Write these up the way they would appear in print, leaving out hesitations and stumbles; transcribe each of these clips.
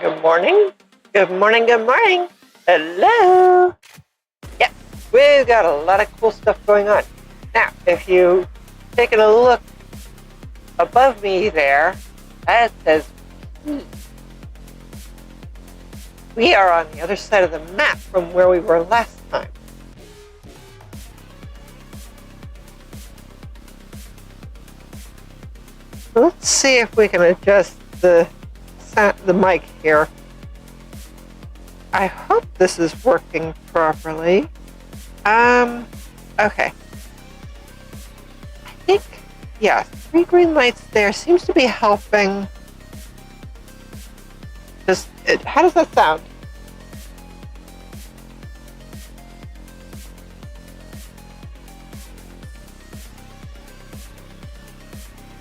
Good morning. Good morning. Good morning. Hello. Yeah, we've got a lot of cool stuff going on. Now, if you taking a look above me there, that says we are on the other side of the map from where we were last time. Let's see if we can adjust the mic here. I hope this is working properly. Okay. I think, yeah, 3 green lights there seems to be helping. How does that sound?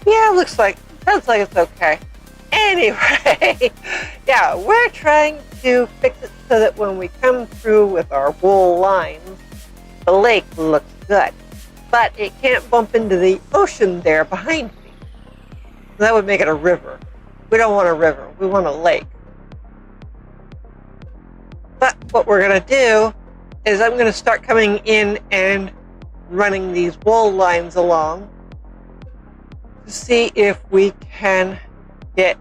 Yeah, sounds like it's okay. Anyway, yeah, we're trying to fix it so that when we come through with our wool lines, the lake looks good. But it can't bump into the ocean there behind me. That would make it a river. We don't want a river, we want a lake. But what we're going to do is I'm going to start coming in and running these wool lines along to see if we can get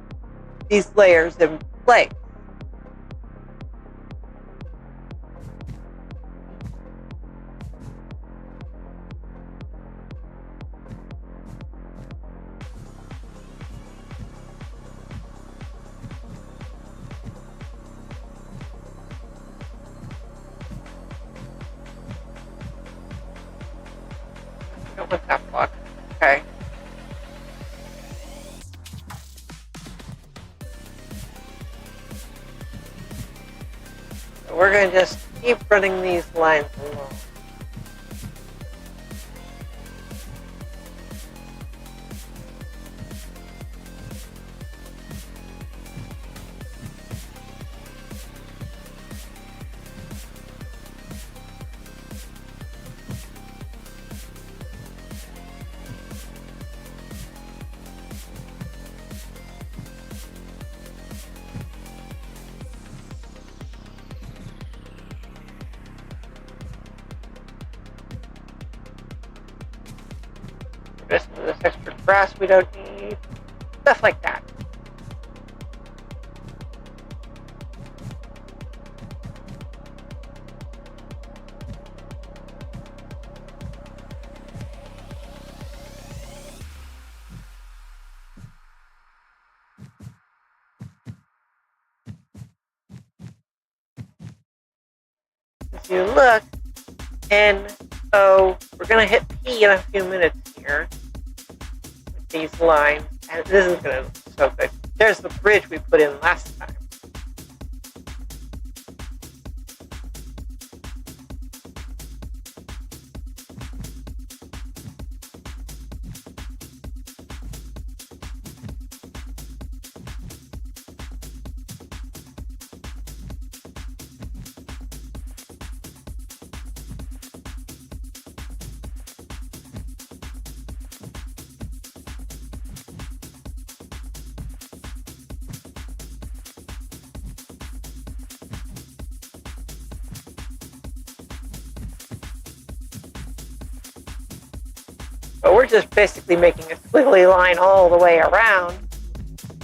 these layers in place. I don't want that block. Okay. So we're going to just keep running these lines along. Rest of this extra grass we don't need. Stuff like that. As you look, and so we're going to hit P in a few minutes here. These lines, and this is going to look so good. There's the bridge we put in last time. But we're just basically making a squiggly line all the way around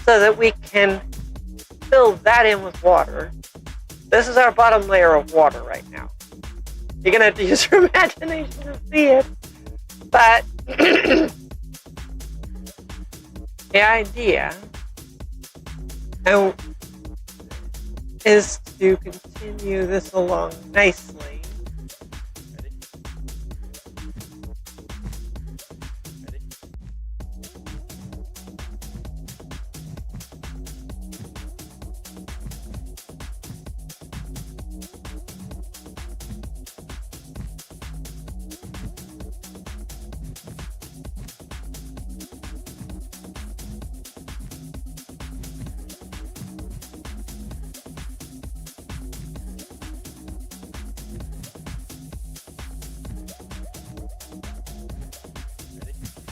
so that we can fill that in with water. This is our bottom layer of water right now. You're going to have to use your imagination to see it. But the idea is to continue this along nicely.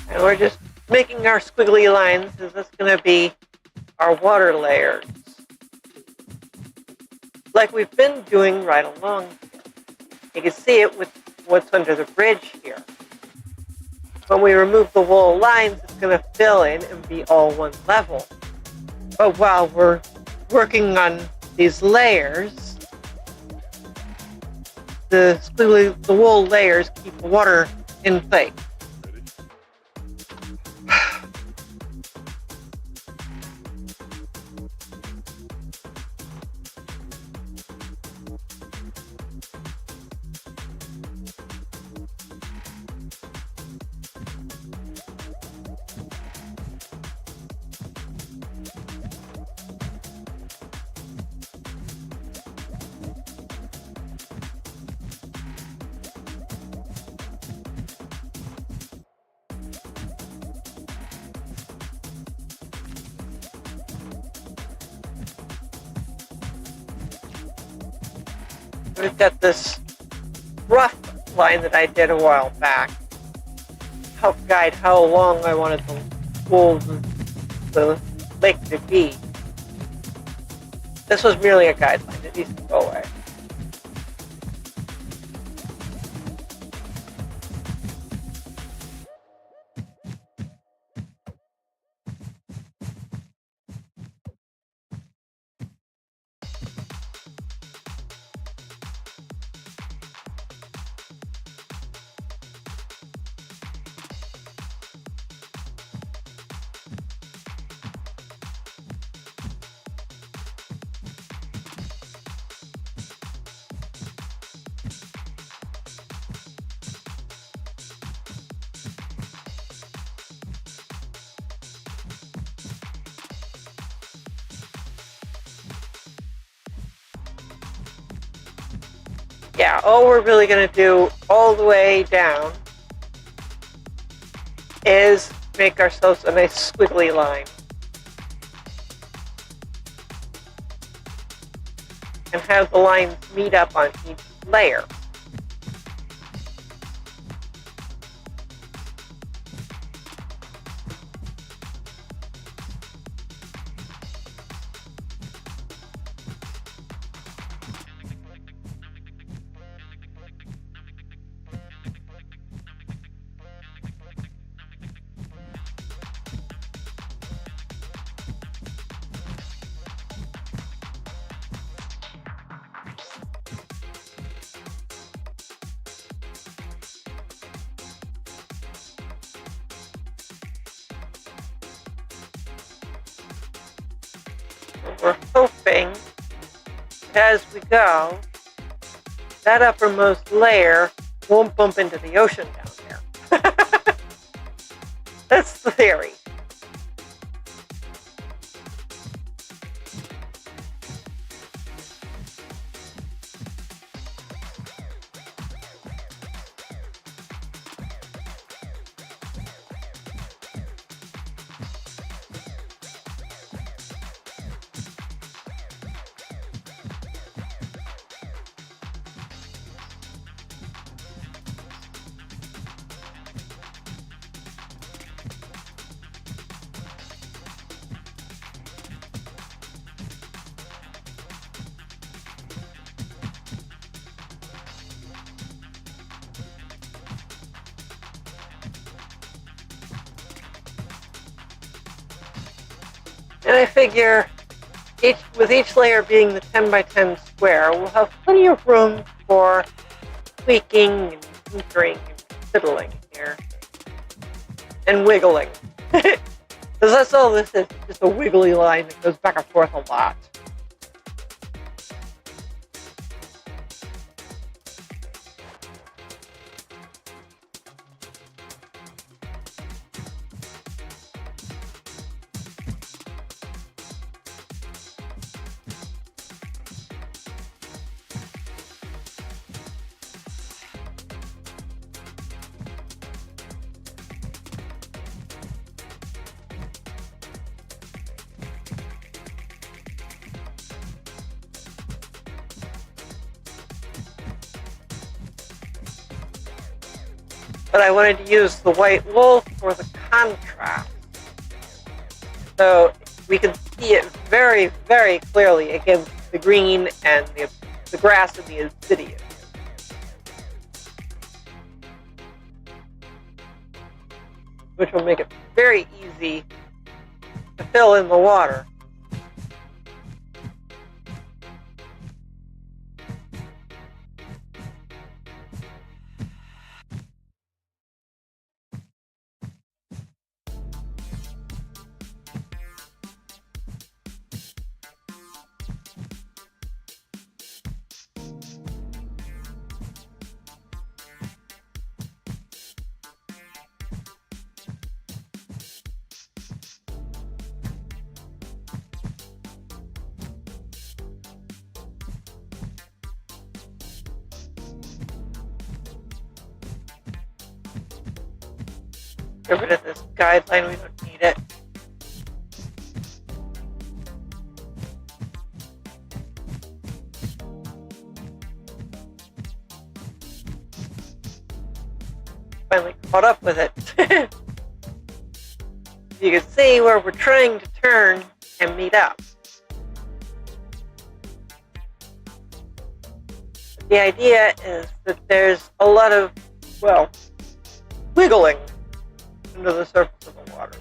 And we're just making our squiggly lines, because that's going to be our water layers. like we've been doing right along. You can see it with what's under the bridge here. When we remove the wool lines, it's going to fill in and be all one level. But while we're working on these layers, the wool layers keep the water in place. We've got this rough line that I did a while back. Help guide how long I wanted the lake to be. This was merely a guideline. It needs to go away. Yeah, all we're really going to do all the way down is make ourselves a nice squiggly line. And have the lines meet up on each layer. We're hoping that as we go, that uppermost layer won't bump into the ocean down there. That's the theory. And I figure with each layer being the 10 by 10 square, we'll have plenty of room for tweaking and tinkering and fiddling here. And wiggling. Because that's all this is, just a wiggly line that goes back and forth a lot. But I wanted to use the white wool for the contrast. So we can see it very, very clearly against the green and the grass and the obsidian. Which will make it very easy to fill in the water. Get rid of this guideline, we don't need it. Finally caught up with it. You can see where we're trying to turn and meet up. But the idea is that there's a lot of, well, wiggling under the surface of the water.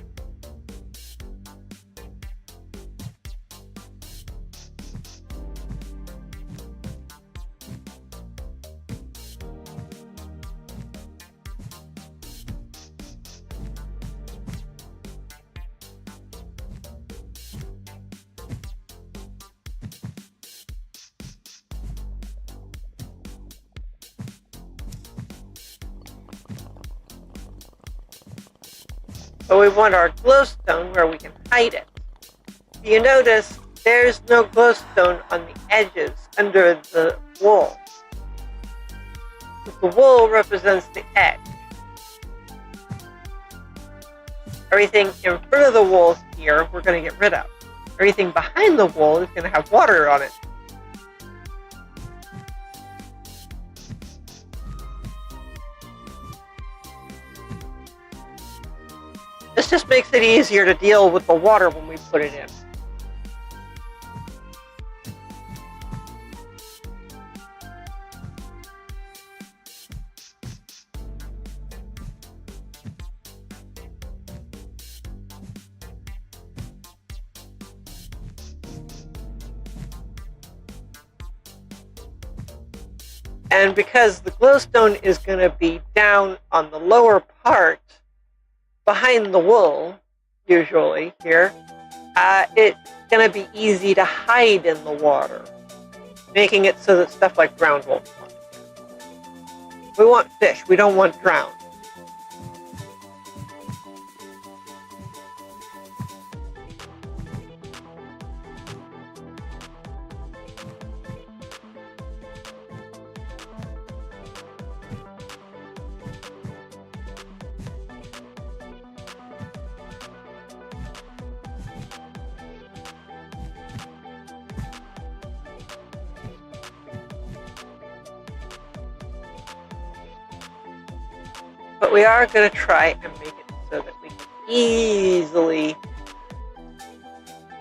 But we want our glowstone where we can hide it. You notice there's no glowstone on the edges under the wool. The wool represents the edge. Everything in front of the wool here we're going to get rid of. Everything behind the wool is going to have water on it. This just makes it easier to deal with the water when we put it in. And because the glowstone is going to be down on the lower part, behind the wool, usually here, it's going to be easy to hide in the water, making it so that stuff like drowned won't come. We want fish, we don't want drowned. But we are going to try and make it so that we can easily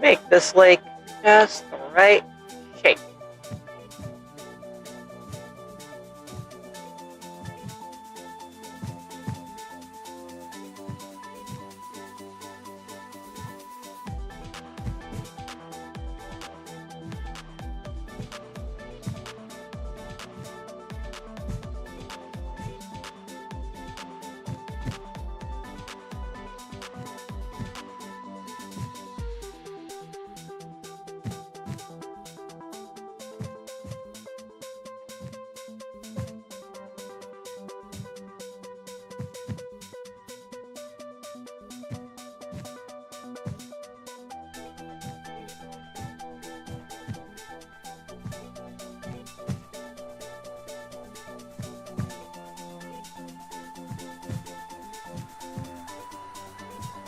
make this lake just the right shape.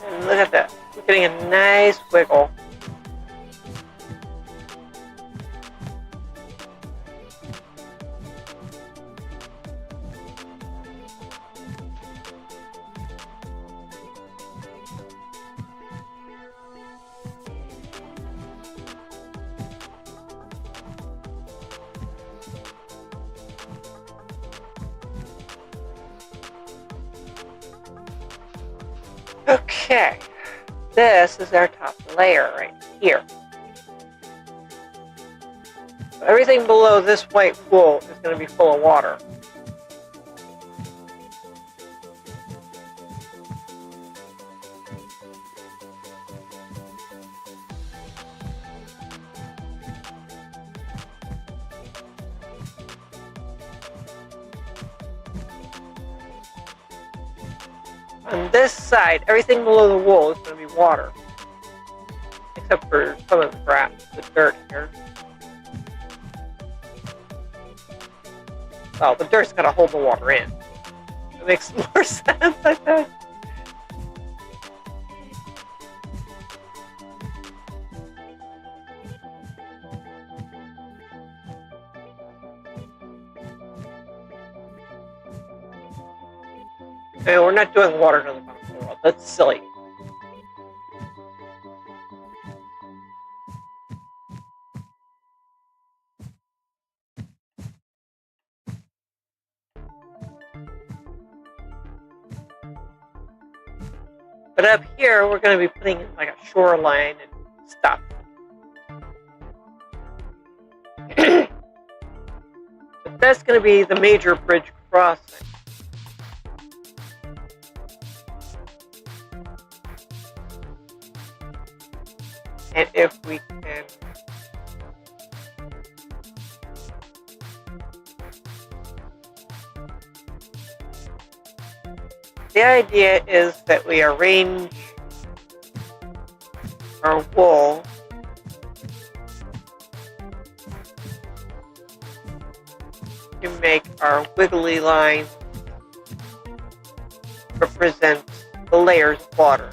And look at that. We're getting a nice wiggle. Okay, this is our top layer right here. So everything below this white wool is going to be full of water. On this side, everything below the wool is going to be water. Except for some of the grass, the dirt here. Well, the dirt's got to hold the water in. That makes more sense, I think. And we're not doing water to the bottom of the world. That's silly. But up here, we're going to be putting in like a shoreline and stuff. But that's going to be the major bridge crossing. And if we can the idea is that we arrange our wool to make our wiggly line represent the layers of water.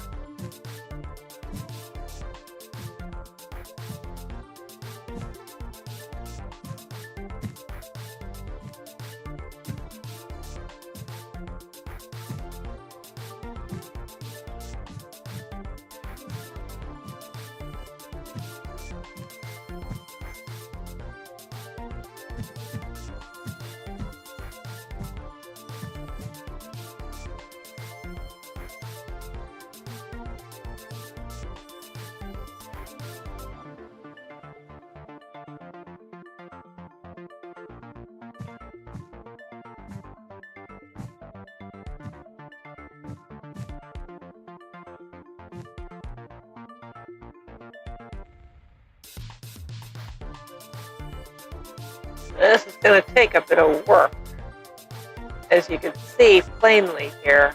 This is going to take a bit of work, as you can see plainly here.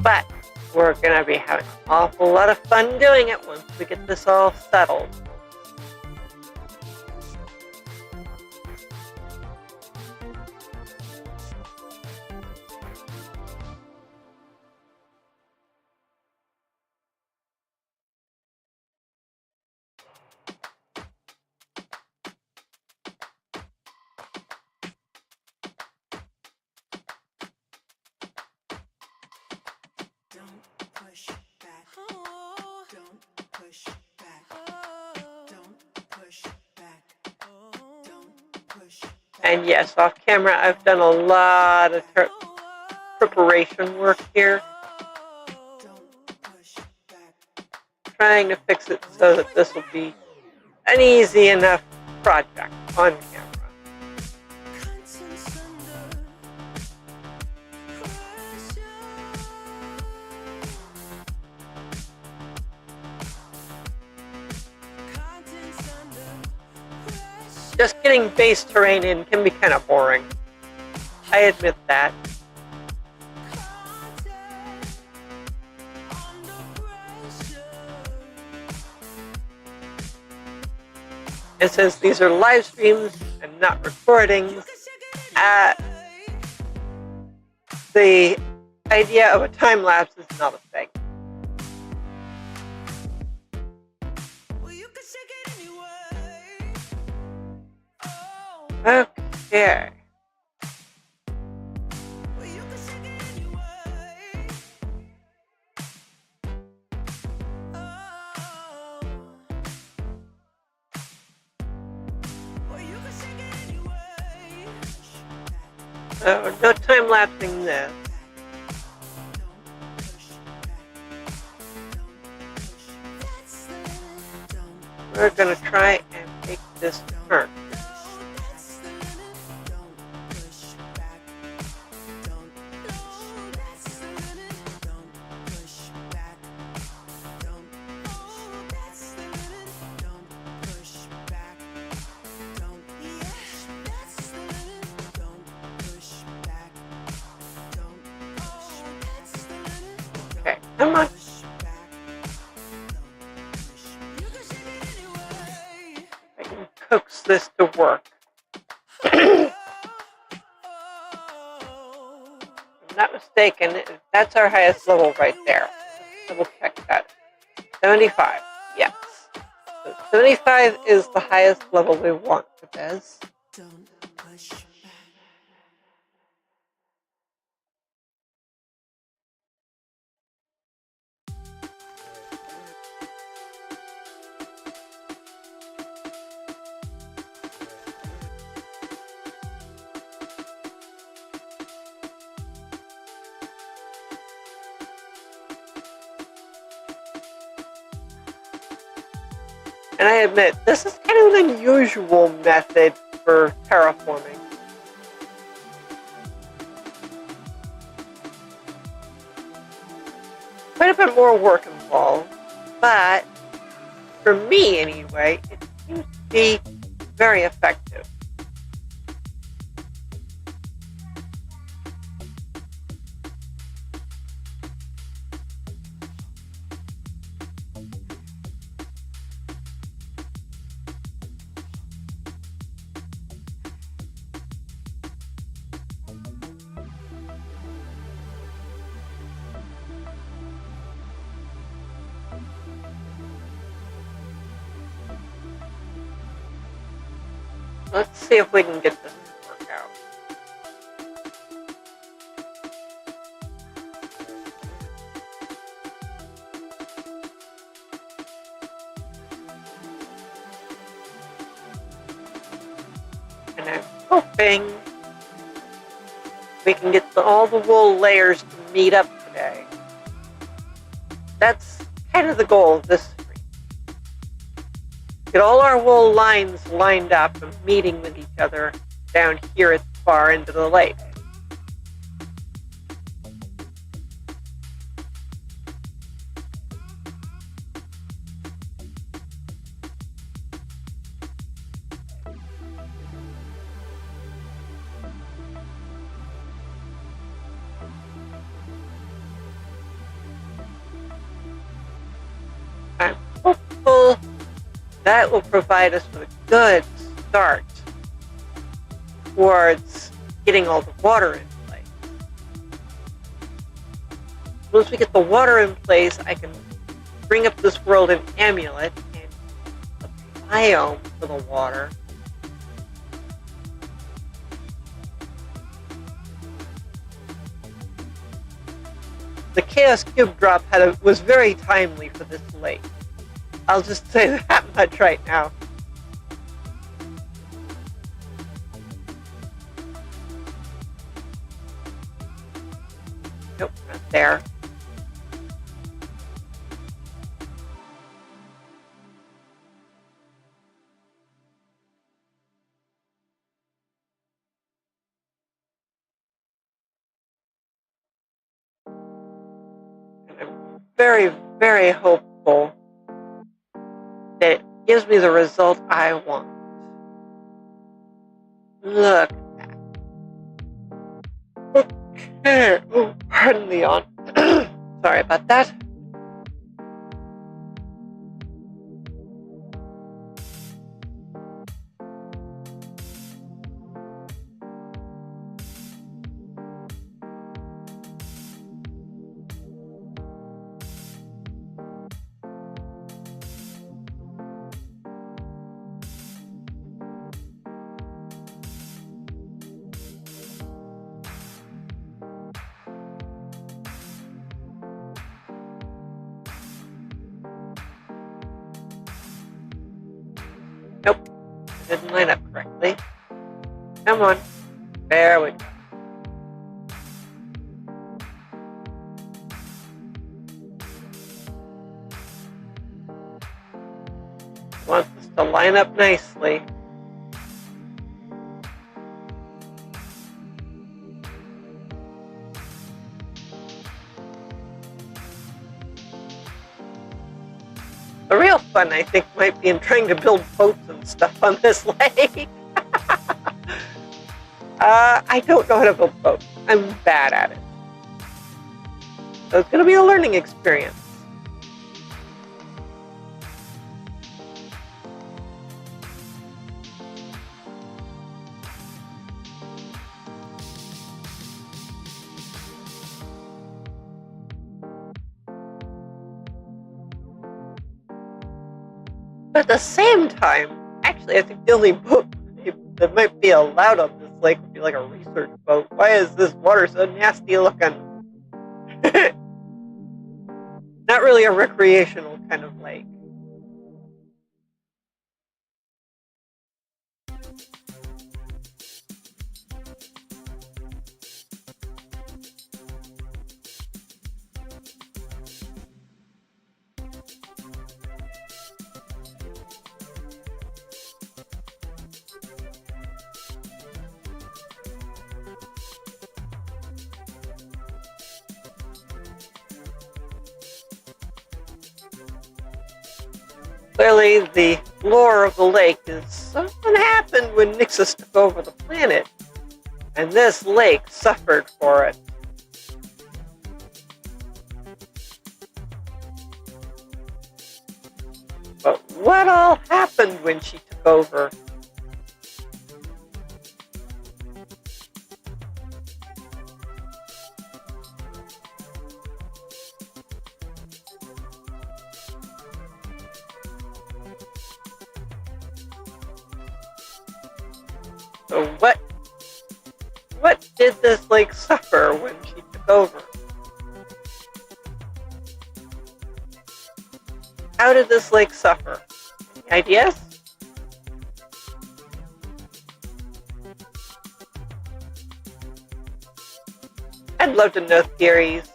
But we're going to be having an awful lot of fun doing it once we get this all settled. And yes, off camera, I've done a lot of preparation work here, trying to fix it so that this will be an easy enough project on camera. Just getting base terrain in can be kind of boring. I admit that. And since these are live streams and not recordings, the idea of a time lapse is not a thing. Okay. So no time lapsing this. We're going to try and make this turn. Okay, come on. I can coax this to work. If I'm not mistaken, that's our highest level right there. Let's double check that. 75, yes. So 75 is the highest level we want for this. And I admit, this is kind of an unusual method for terraforming. Quite a bit more work involved, but for me anyway, it seems to be very effective. Let's see if we can get this to work out. And I'm hoping we can get all the wool layers to meet up today. That's kind of the goal of this stream. Get all our wool lines lined up and meeting with each other down here at the far end of the lake. I'm hopeful that will provide us with a good start towards getting all the water in place. Once we get the water in place, I can bring up this world an amulet and a biome for the water. The Chaos Cube drop was very timely for this lake. I'll just say that much right now. Nope, not there. And I'm very, very hopeful that it gives me the result I want. Look at that. Okay. Oh, pardon the yawn. Sorry about that. Nope, it didn't line up correctly. Come on. There we go. Wants us to line up nicely. The real fun, I think, might be in trying to build boats and stuff on this lake. I don't know how to build boats. I'm bad at it. So it's going to be a learning experience. But at the same time, actually, I think the only boat that might be allowed on this lake would be like a research boat. Why is this water so nasty looking? Not really a recreational kind of lake. Clearly, the lore of the lake is something happened when Nixus took over the planet, and this lake suffered for it. But what all happened when she took over? So what did this lake suffer when she took over? How did this lake suffer? Any ideas? I'd love to know theories.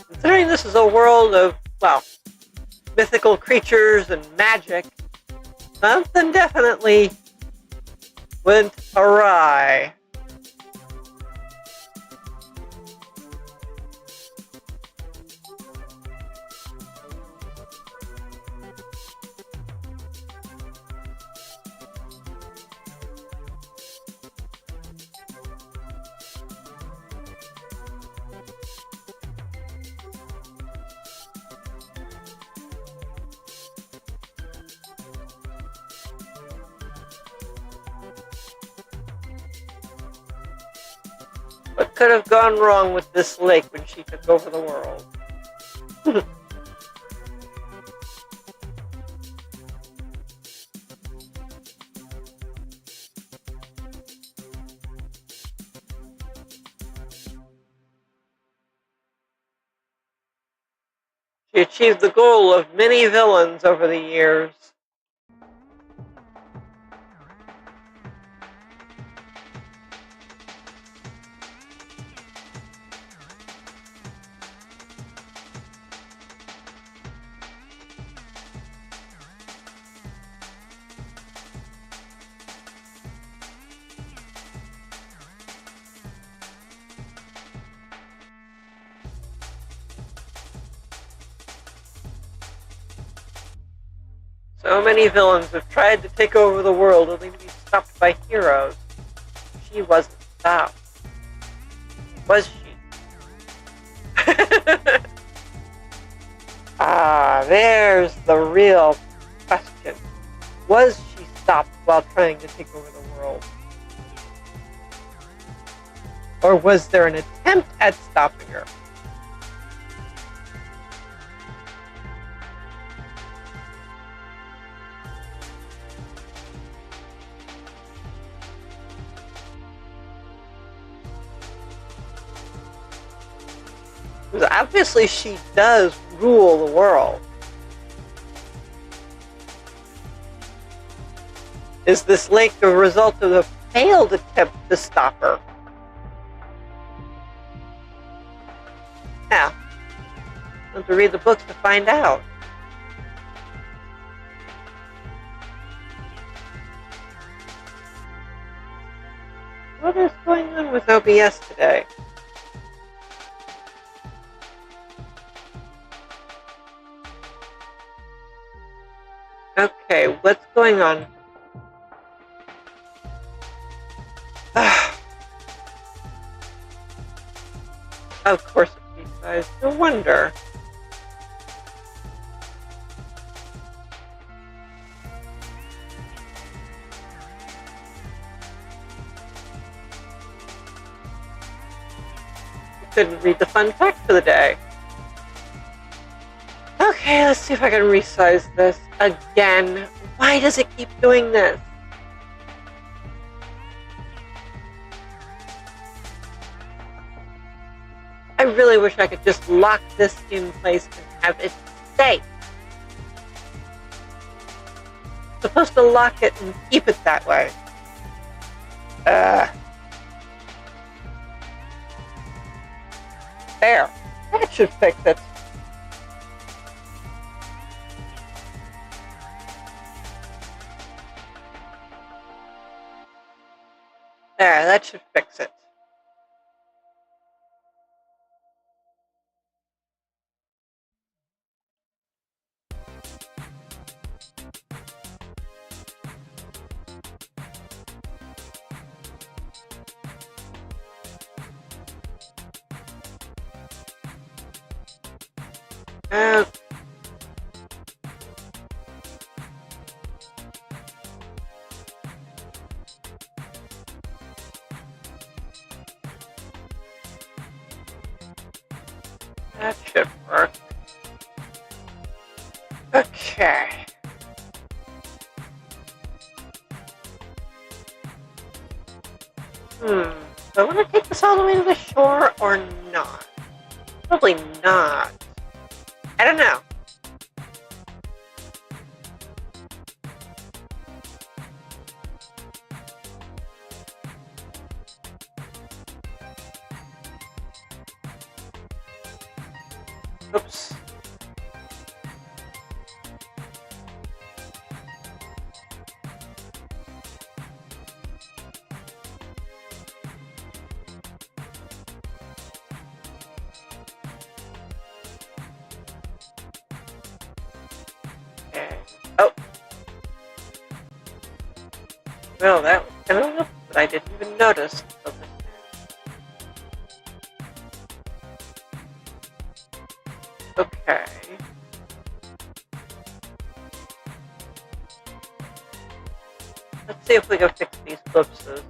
Considering this is a world of, well, mythical creatures and magic, something definitely went awry. What could have gone wrong with this lake when she took over the world? She achieved the goal of many villains over the years. So many villains have tried to take over the world only to be stopped by heroes. She wasn't stopped. Was she? There's the real question. Was she stopped while trying to take over the world? Or was there an attempt at stopping her? Because obviously she does rule the world. Is this lake a result of a failed attempt to stop her? Now, We'll have to read the books to find out. What is going on with OBS today? Okay, what's going on? Of course it's resized. No wonder. Couldn't read the fun fact for the day. Okay, let's see if I can resize this again. Why does it keep doing this? I really wish I could just lock this in place and have it stay. I'm supposed to lock it and keep it that way. There. That should fix it. There, that should fix it. Okay. That should work. Okay. Do I want to take this all the way to the shore or not? Probably not. I don't know. Oops. Okay. Oh. Well, that was kind of up, but I didn't even notice. Okay. Let's see if we can fix these ellipses.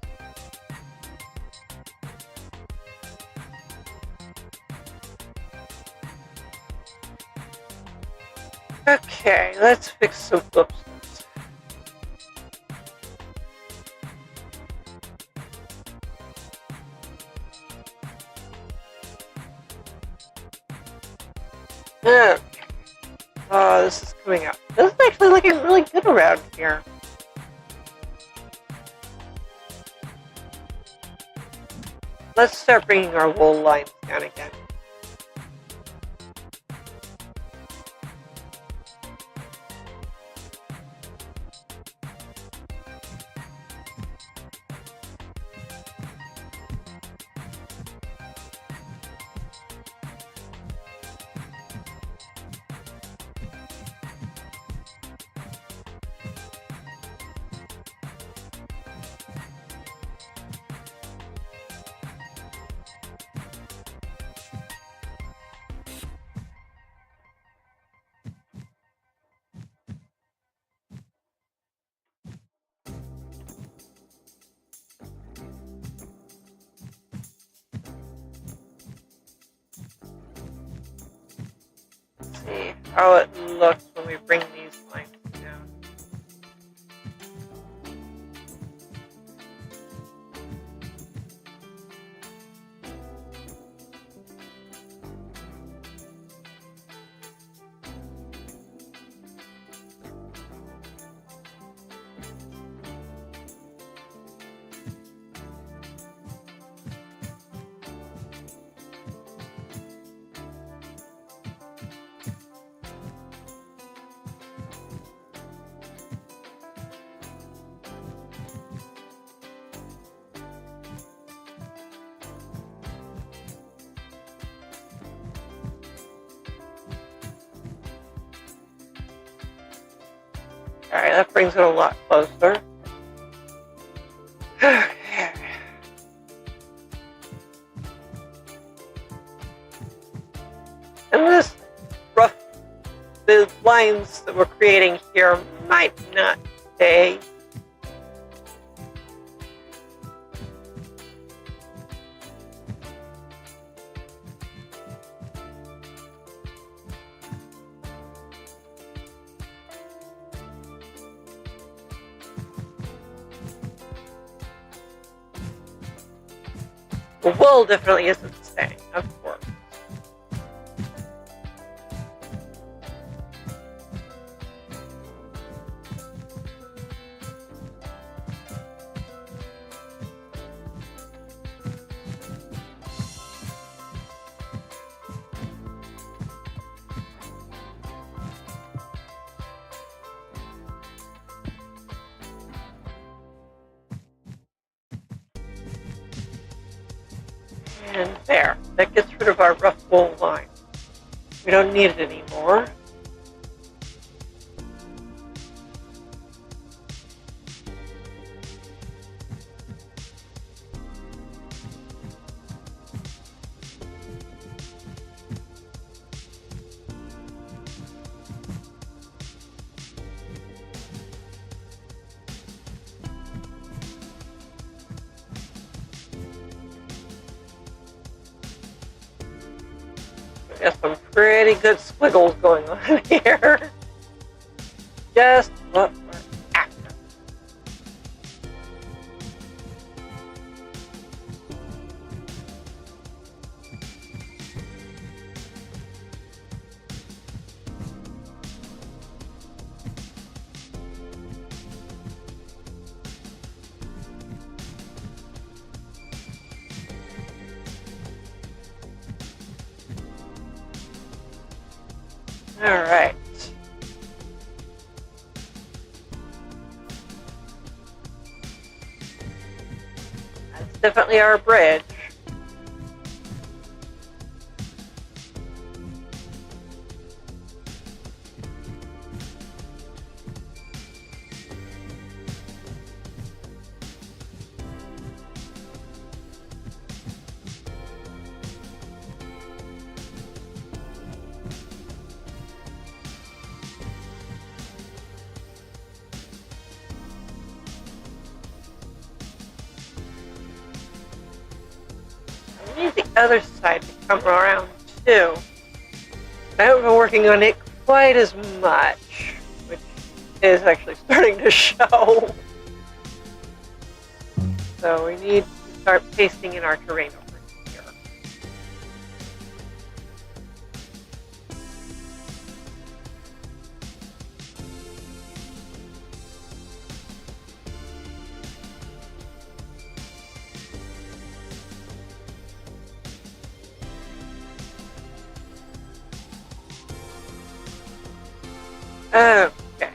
Okay, let's fix some ellipses. Okay. Oh, this is coming out. This is actually looking really good around here. Let's start bringing our wool lines down again. See how it looks when we bring these lines down. Alright, that brings it a lot closer. Okay. And this rough, the lines that we're creating here might not stay. The wool definitely isn't staying, of course. And there, that gets rid of our rough wool line. We don't need it anymore. Got some pretty good squiggles going on here. Just what we're after. All right. That's definitely our bridge. I need the other side to come around too. I haven't been working on it quite as much, which is actually starting to show. So we need to start pasting in our terrain over here. Okay.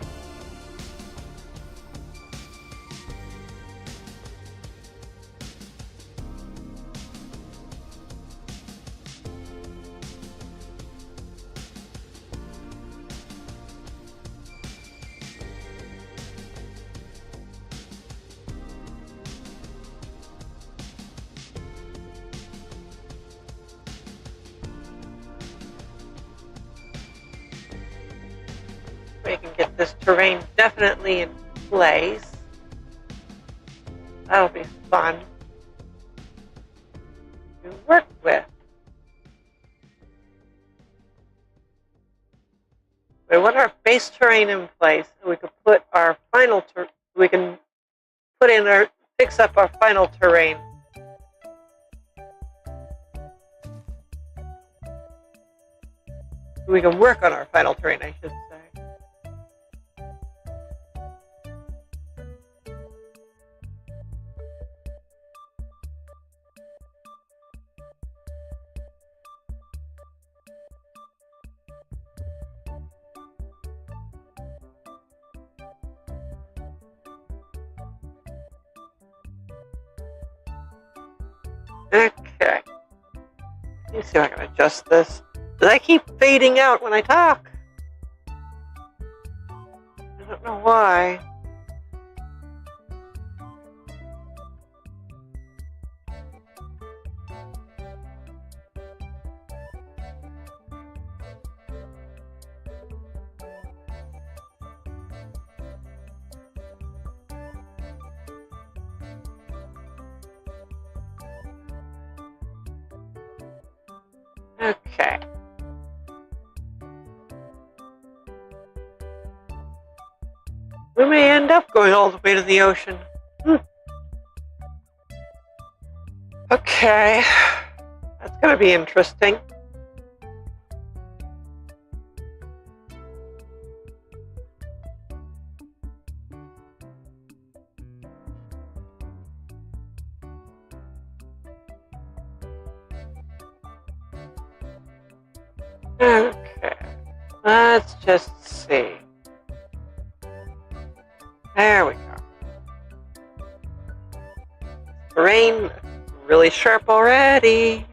We can get this terrain definitely in place. That'll be fun to work with. We want our base terrain in place, so we can put our final fix up our final terrain. We can work on our final terrain, I should say. Okay. Let me see if I can adjust this. Does I keep fading out when I talk? don't know why. Okay. We may end up going all the way to the ocean. Okay. That's going to be interesting. Okay. Let's just see. There we go. Terrain really sharp already.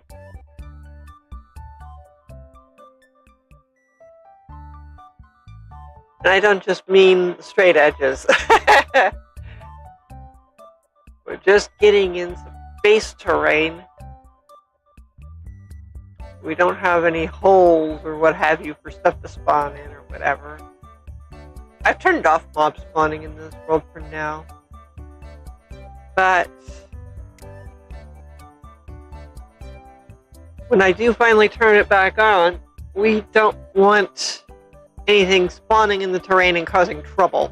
And I don't just mean straight edges. We're just getting in some base terrain. We don't have any holes or what have you for stuff to spawn in or whatever. I've turned off mob spawning in this world for now. But when I do finally turn it back on, we don't want anything spawning in the terrain and causing trouble.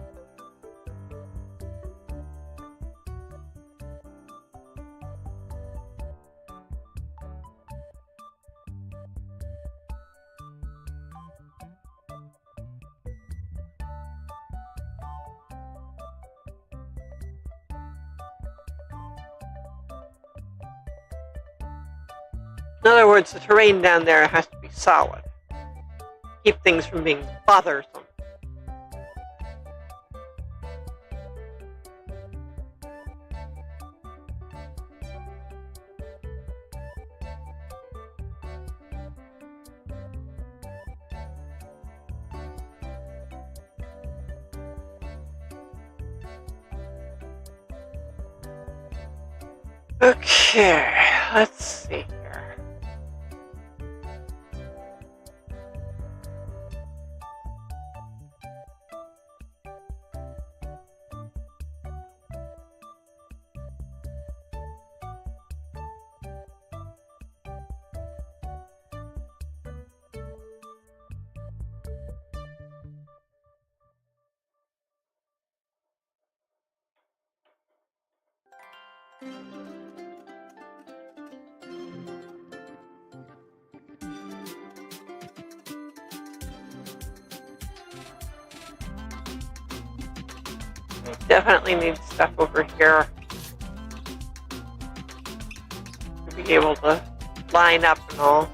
In other words, the terrain down there has to be solid. Keep things from being bothersome. Okay, let's see here. Definitely need stuff over here to be able to line up and all.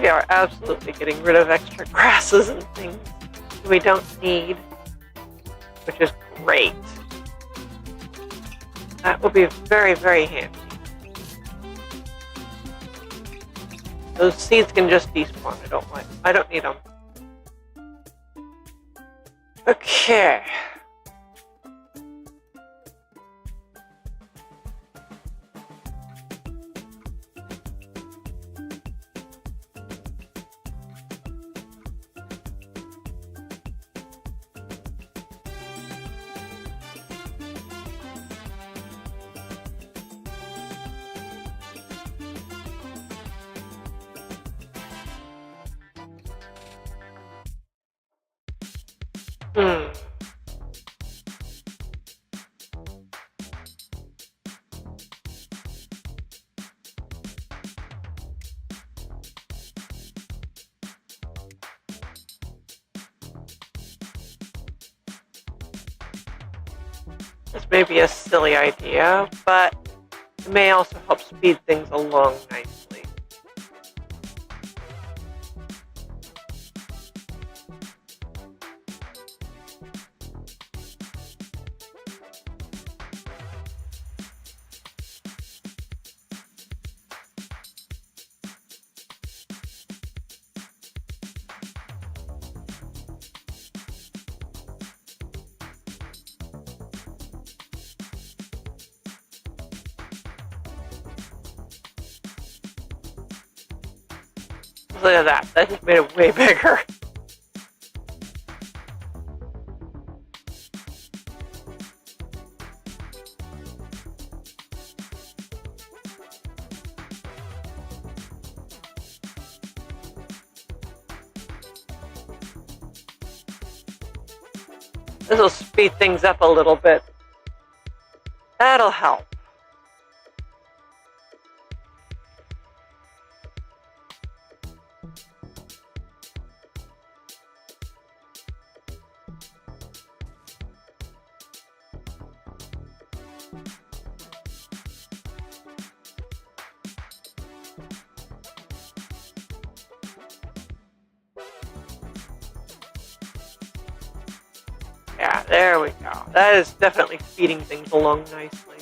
We are absolutely getting rid of extra grasses and things we don't need, which is great. That will be very, very handy. Those seeds can just despawn. I don't need them. Okay. This may be a silly idea, but it may also help speed things along nicely. Look at that. That just made it way bigger. This will speed things up a little bit. That'll help. Yeah, there we go. That is definitely speeding things along nicely.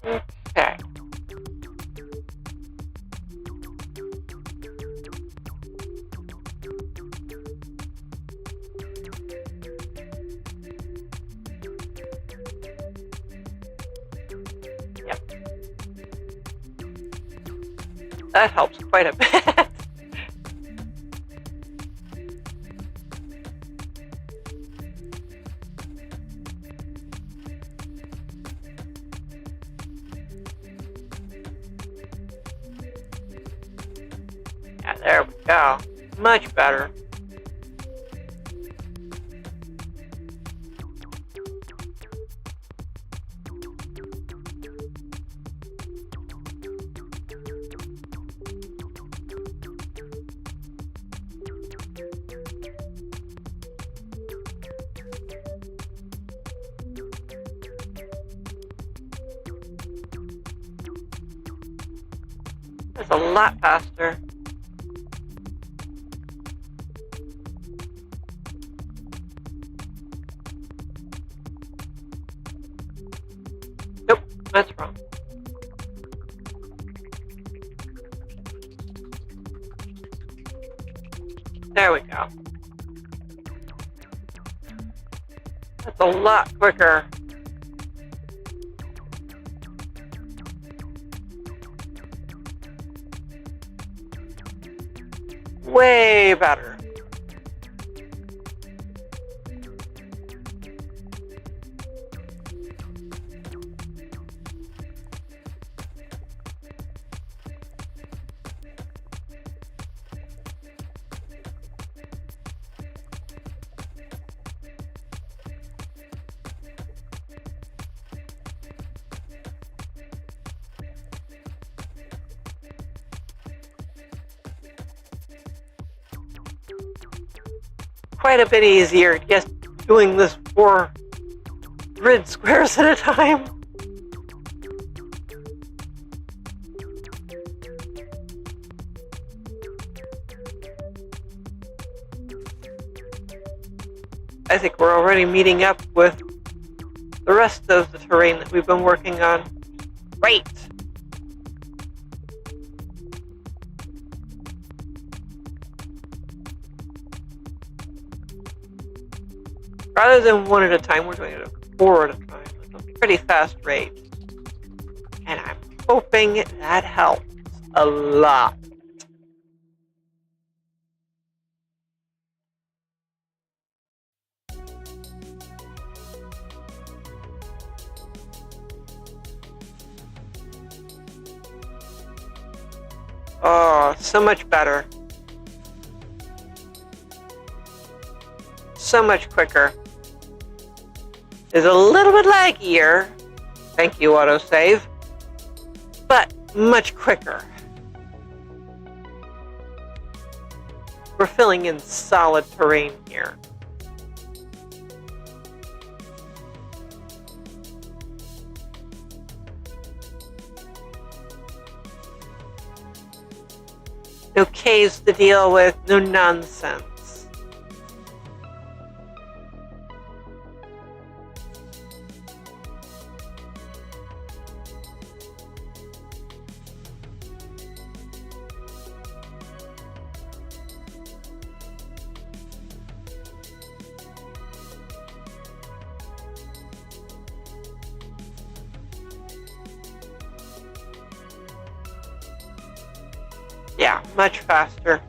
Okay. Yep. That helps quite a bit. Yeah, there we go. Much better. That's a lot faster. Nope, that's wrong. There we go. That's a lot quicker. Way better. Quite a bit easier just doing this 4 grid squares at a time. I think we're already meeting up with the rest of the terrain that we've been working on. Great! Rather than 1 at a time, we're doing it 4 at a time. It's a pretty fast rate. And I'm hoping that helps a lot. Oh, so much better. So much quicker. It's a little bit laggier. Thank you, autosave. But much quicker. We're filling in solid terrain here. No caves to deal with, no nonsense. Yeah, much faster.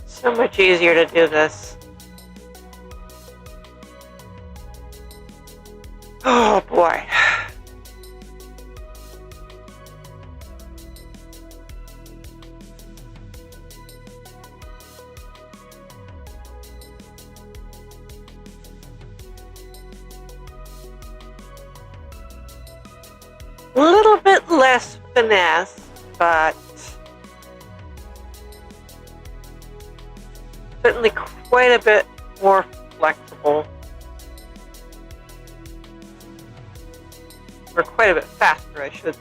So much easier to do this. Oh boy. A little bit less finesse, but certainly quite a bit more flexible. Or quite a bit faster, I should say.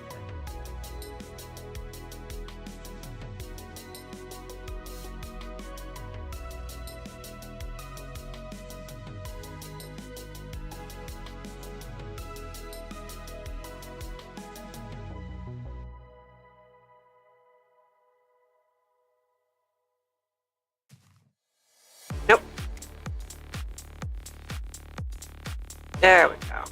Nope. There we go.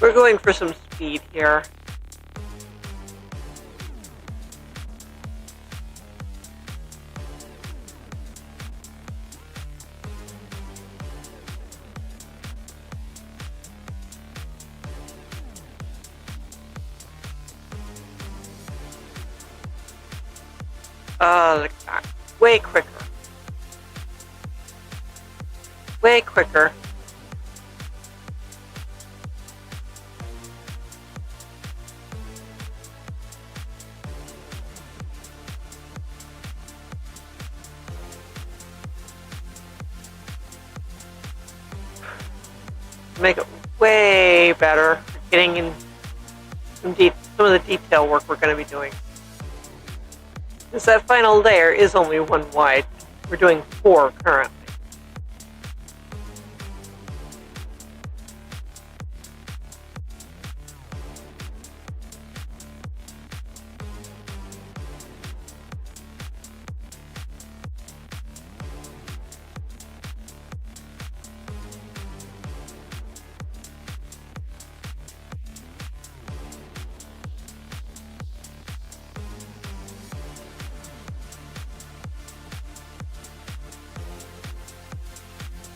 We're going for some speed here. Look at that. Way quicker. Way quicker. Make it way better. Getting in some of the detail work we're going to be doing. Since that final layer is only one wide, we're doing 4 currently.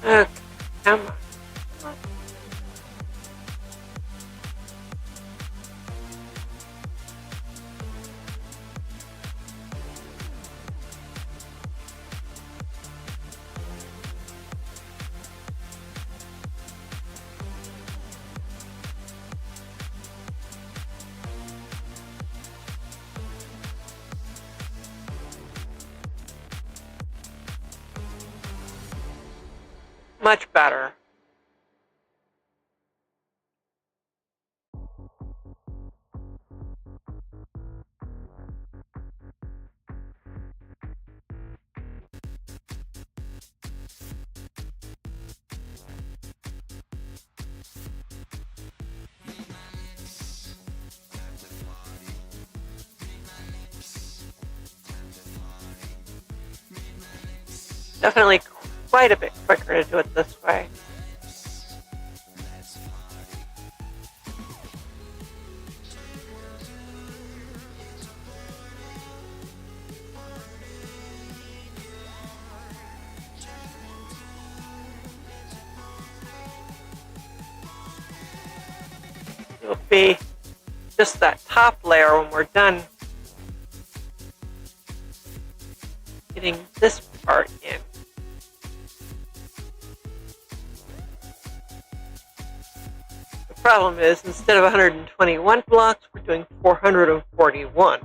Okay, come on. Much better. Definitely quite a bit quicker to do it this way. It'll be just that top layer when we're done getting this part in. The problem is, instead of 121 blocks, we're doing 441,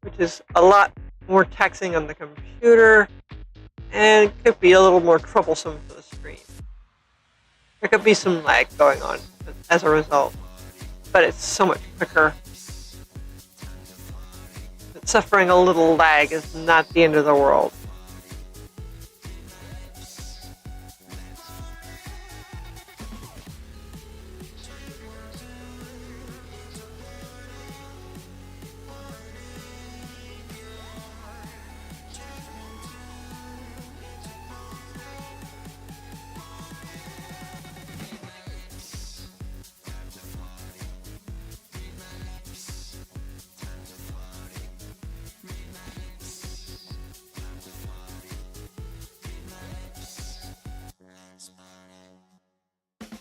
which is a lot more taxing on the computer and could be a little more troublesome for the screen. There could be some lag going on as a result, but it's so much quicker. Suffering a little lag is not the end of the world.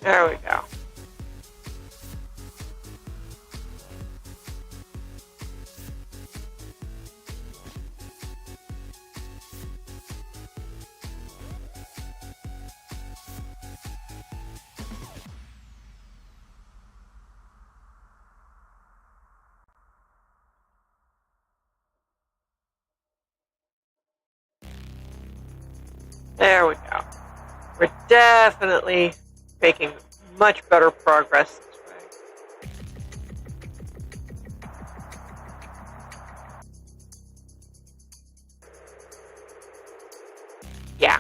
There we go. There we go. We're definitely making much better progress this way. Yeah.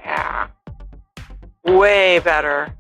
Yeah. Way better.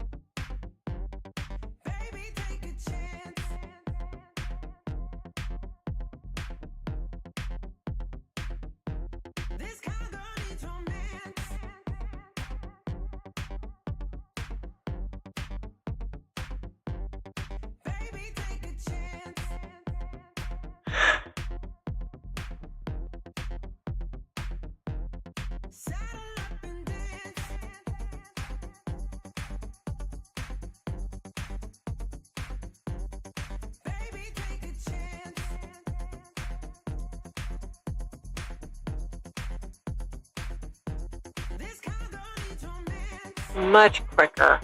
Much quicker.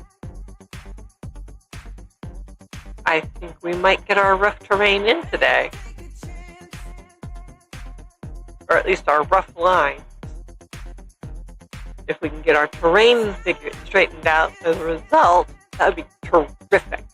I think we might get our rough terrain in today. Or at least our rough line. If we can get our terrain straightened out as a result, that would be terrific.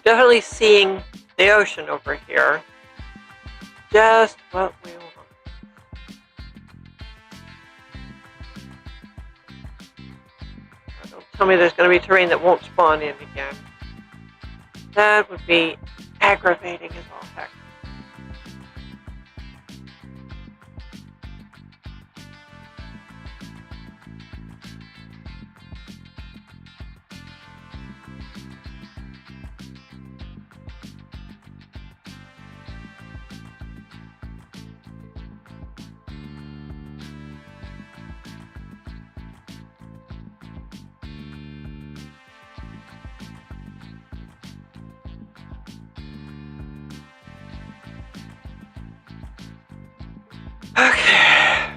Definitely seeing the ocean over here. Just what we want. Don't tell me there's going to be terrain that won't spawn in again. That would be aggravating as all heck. Okay.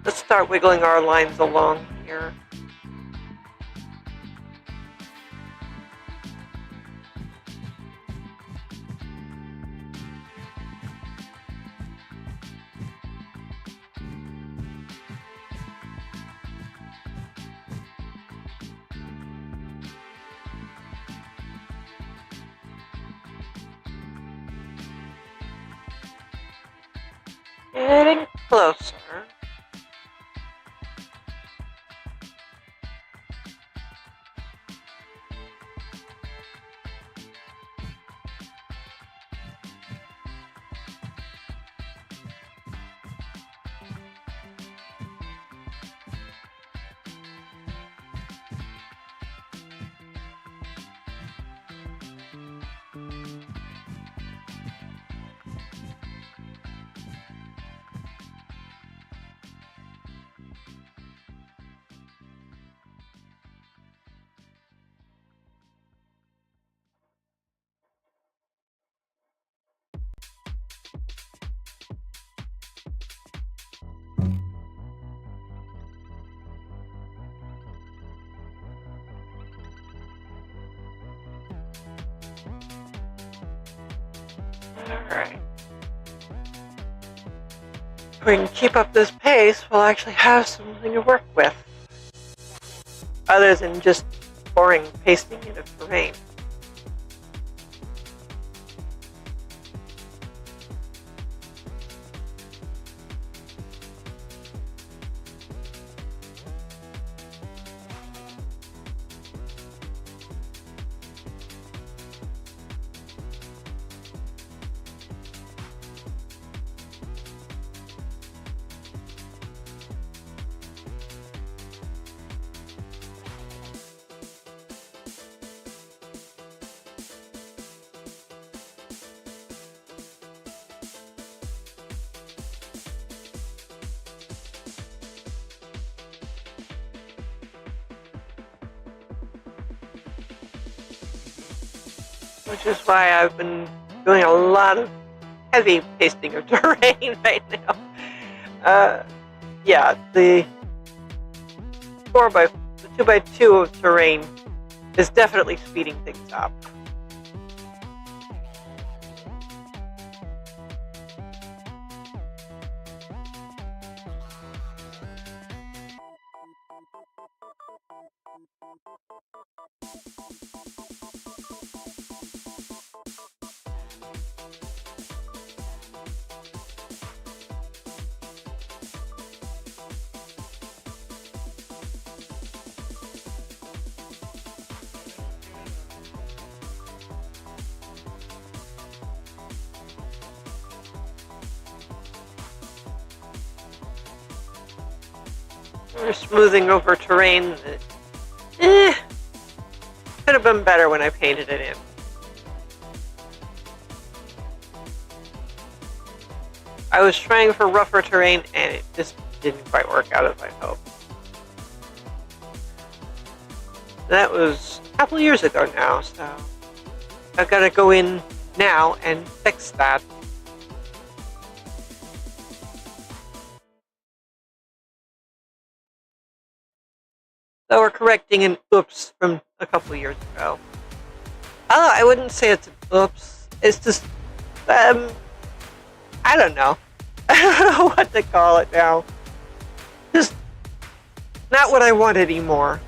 Let's start wiggling our lines along here. Getting closer. Alright. If we can keep up this pace, we'll actually have something to work with. Other than just boring pasting in of terrain. Which is why I've been doing a lot of heavy pasting of terrain right now. Yeah, the 2x2 of terrain is definitely speeding things up. We're smoothing over terrain that could have been better when I painted it in. I was trying for rougher terrain and it just didn't quite work out as I hoped. That was a couple of years ago now, so I've got to go in now and fix that. So we're correcting an oops from a couple years ago. I wouldn't say it's an oops. It's just, I don't know. I don't know what to call it now. Just not what I want anymore.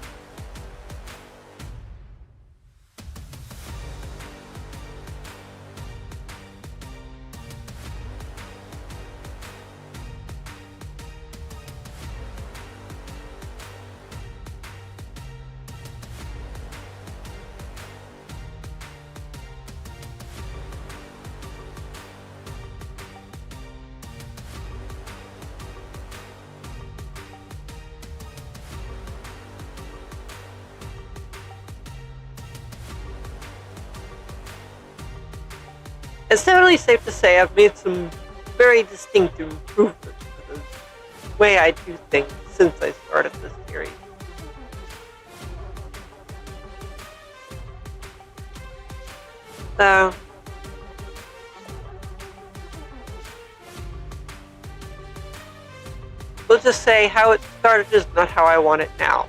It's definitely safe to say I've made some very distinct improvements to the way I do things since I started this series. So, we'll just say how it started is not how I want it now.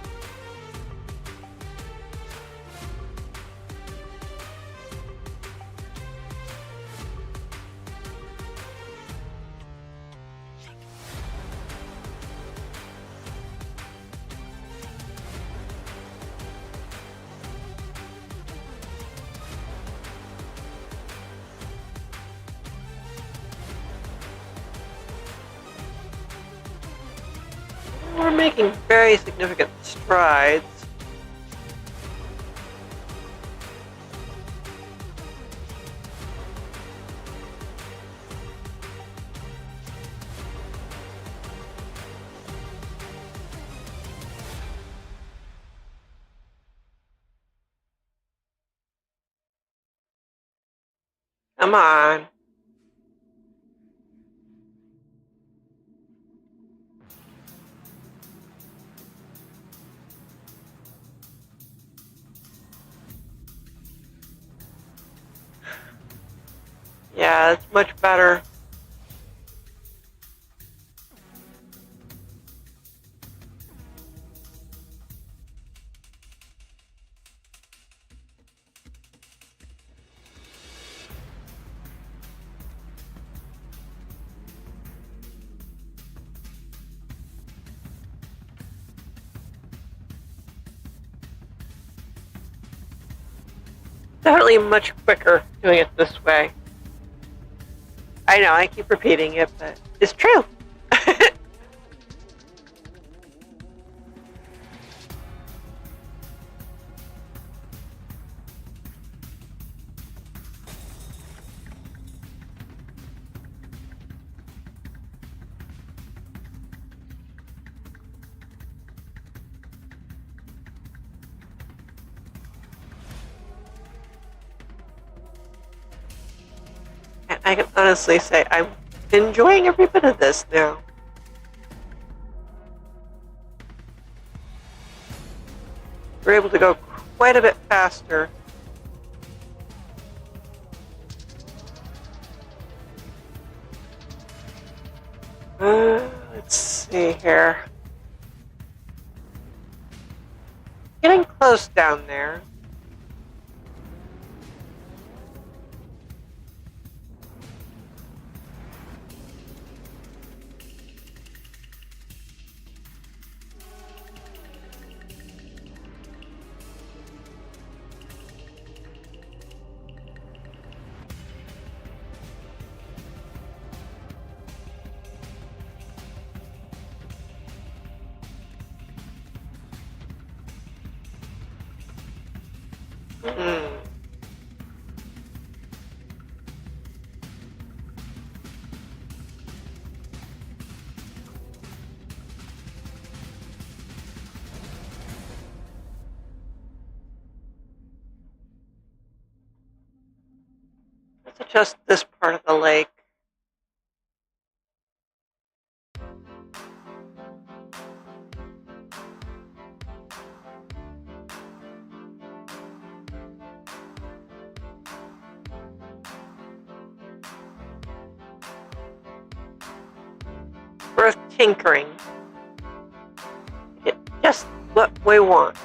We're making very significant strides. Come on. Yeah, it's much better. Definitely much quicker doing it this way. I know, I keep repeating it, but it's true. And I can honestly say I'm enjoying every bit of this now. We're able to go quite a bit faster. Let's see here. Getting close down there. Let's adjust this part of the lake. Worth tinkering. Get just what we want.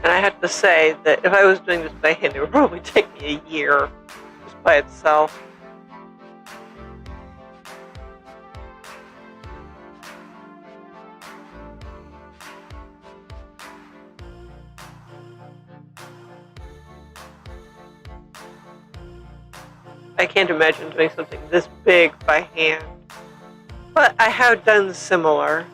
And I have to say that if I was doing this by hand, it would probably take me a year just by itself. I can't imagine doing something this big by hand. But I have done similar.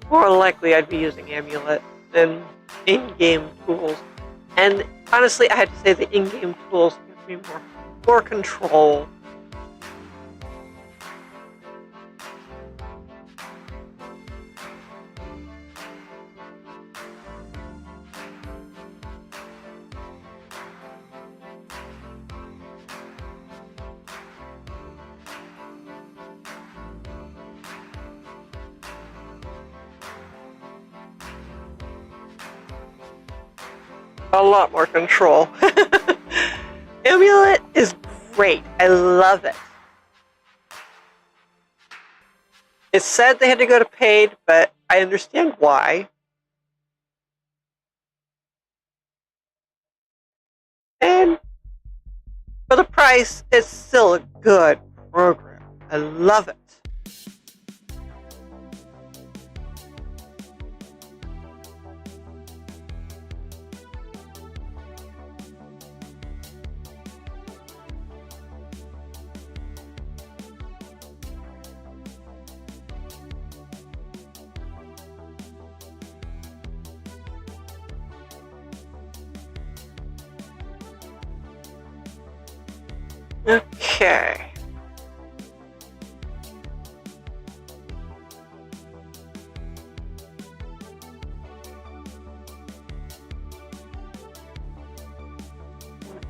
More likely I'd be using Amulet than in-game tools. And honestly, I had to say the in-game tools give me more control. A lot more control. Amulet is great. I love it. It's sad they had to go to paid, but I understand why. And for the price, it's still a good program. I love it. Okay.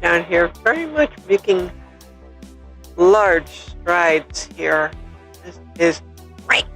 Down here, very much making large strides here. This is great.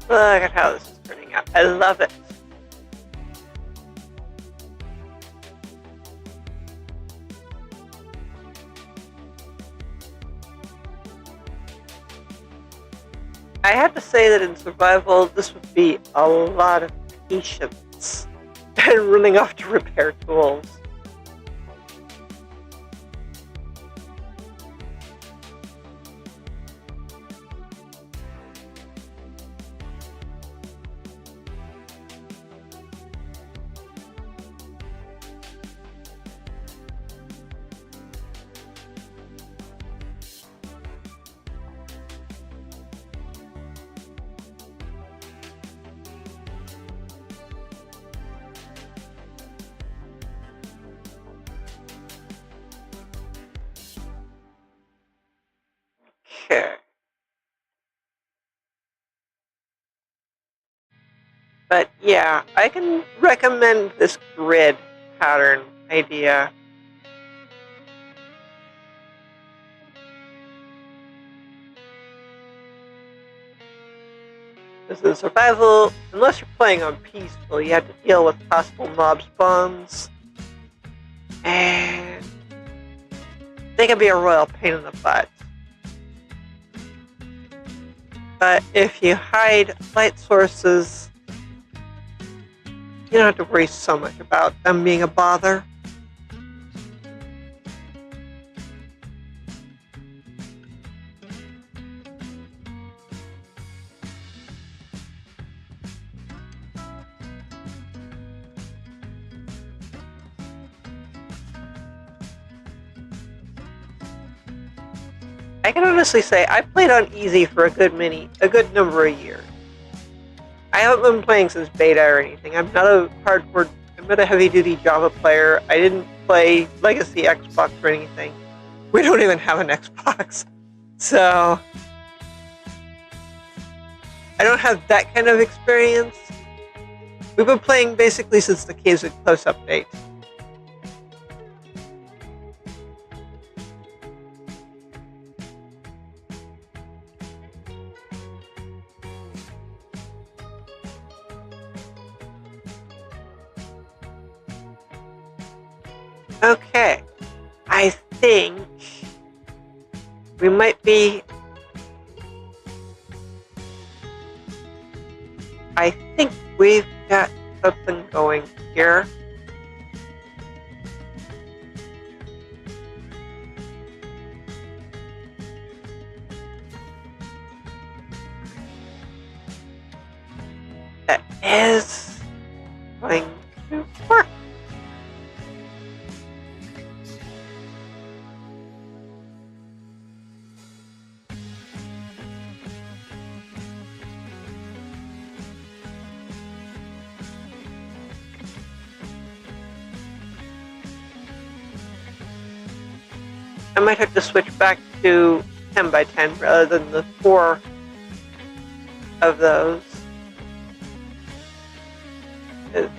Look at how this is turning out. I love it. I have to say that in survival, this would be a lot of patience and running off to repair tools. Okay. But yeah, I can recommend this grid pattern idea. Because in survival, unless you're playing on peaceful, you have to deal with possible mob spawns. And they can be a royal pain in the butt. But if you hide light sources, you don't have to worry so much about them being a bother. I can honestly say I played on easy for a good number of years. I haven't been playing since beta or anything. I'm not a heavy-duty Java player. I didn't play Legacy Xbox or anything. We don't even have an Xbox. So I don't have that kind of experience. We've been playing basically since the Caves and Close update. Okay, I think we might be... I think we've got something going here. That is going to work. I might have to switch back to 10 by 10 rather than the 4 of those.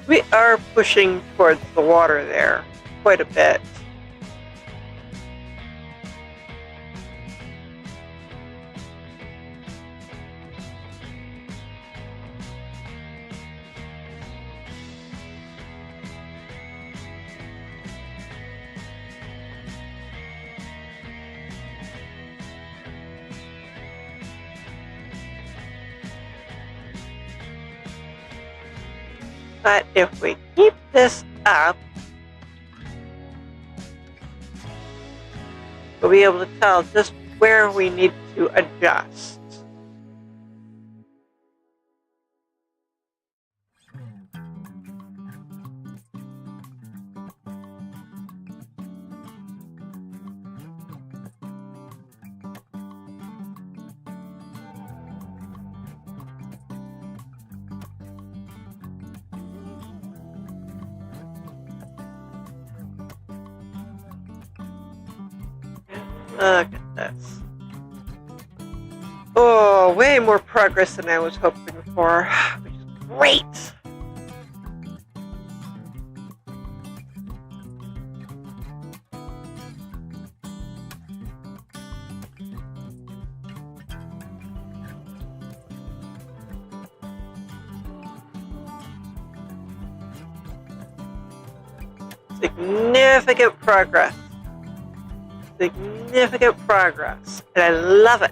We are pushing towards the water there quite a bit. But if we keep this up, we'll be able to tell just where we need to adjust. Look at this. Oh, way more progress than I was hoping for, which is great. Significant progress. Significant progress, and I love it.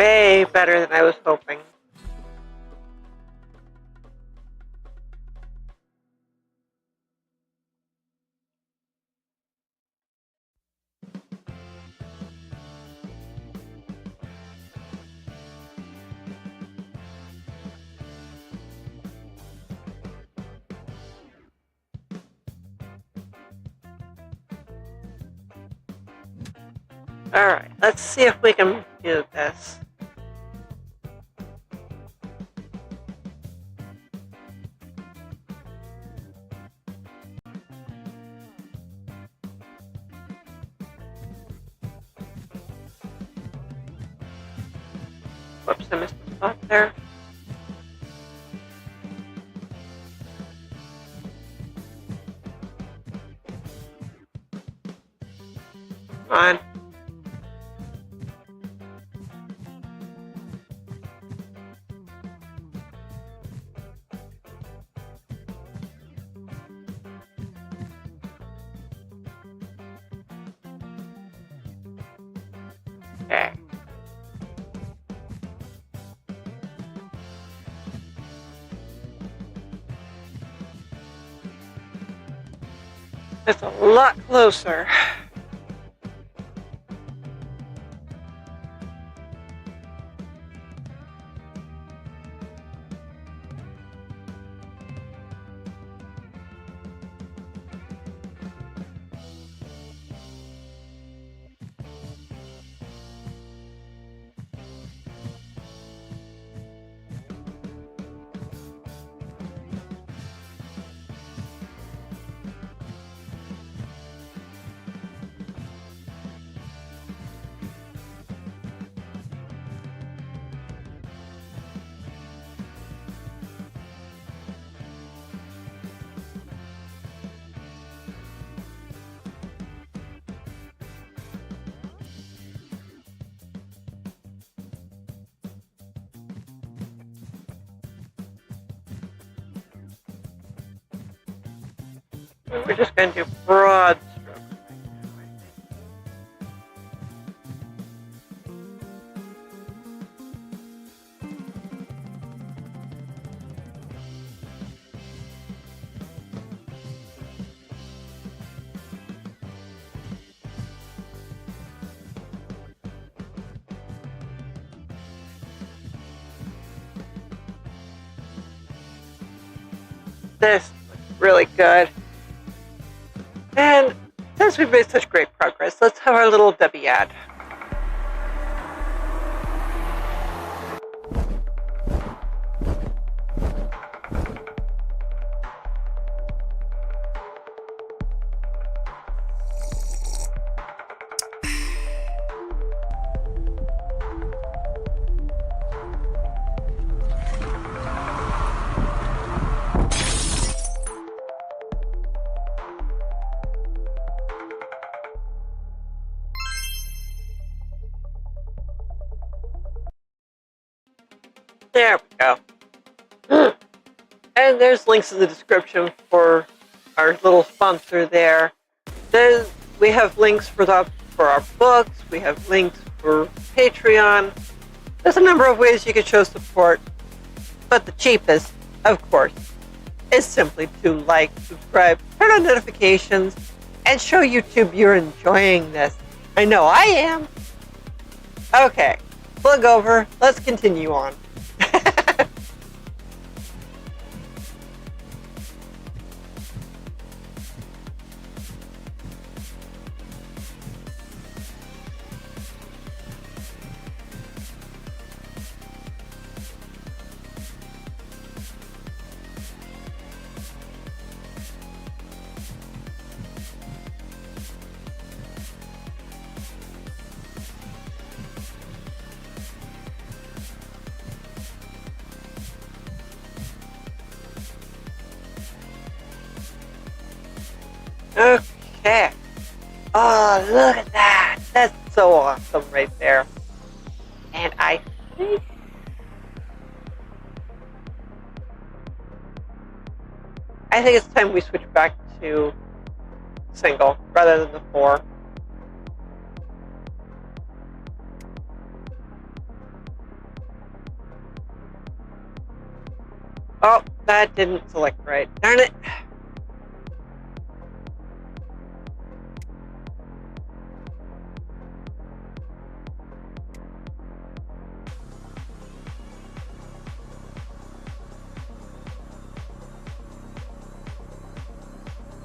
way better than I was hoping. Alright, let's see if we can do this. Whoops, I missed the spot there. Come on. Okay. It's a lot closer. We're just going to do broad strokes right now, This looks really good. And since we've made such great progress, let's have our little Debbie ad. There we go. And there's links in the description for our little sponsor there. We have links for our books. We have links for Patreon. There's a number of ways you can show support. But the cheapest, of course, is simply to like, subscribe, turn on notifications, and show YouTube you're enjoying this. I know I am. Okay, plug over. Let's continue on. Okay. Oh, look at that. That's so awesome right there. And I think it's time we switch back to single rather than the 4. Oh, that didn't select right. Darn it.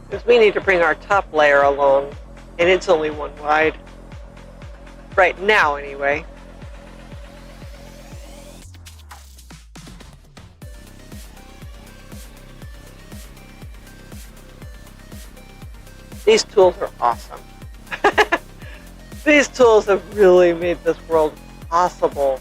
Because we need to bring our top layer along, and it's only one wide. Right now, anyway. These tools are awesome. These tools have really made this world possible.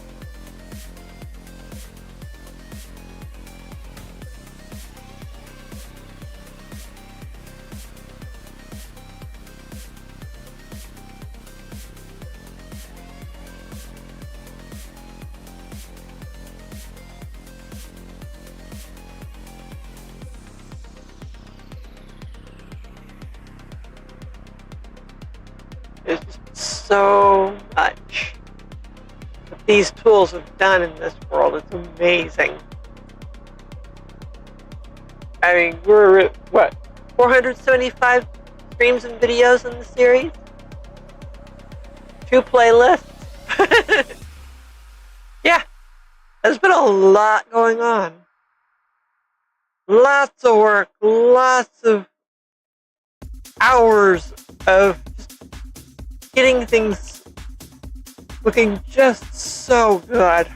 There's just so much that these tools have done in this world. It's amazing. I mean, we're at, what, 475 streams and videos in the series? 2 playlists? Yeah, there's been a lot going on. Lots of work, lots of hours of just getting things looking just so good.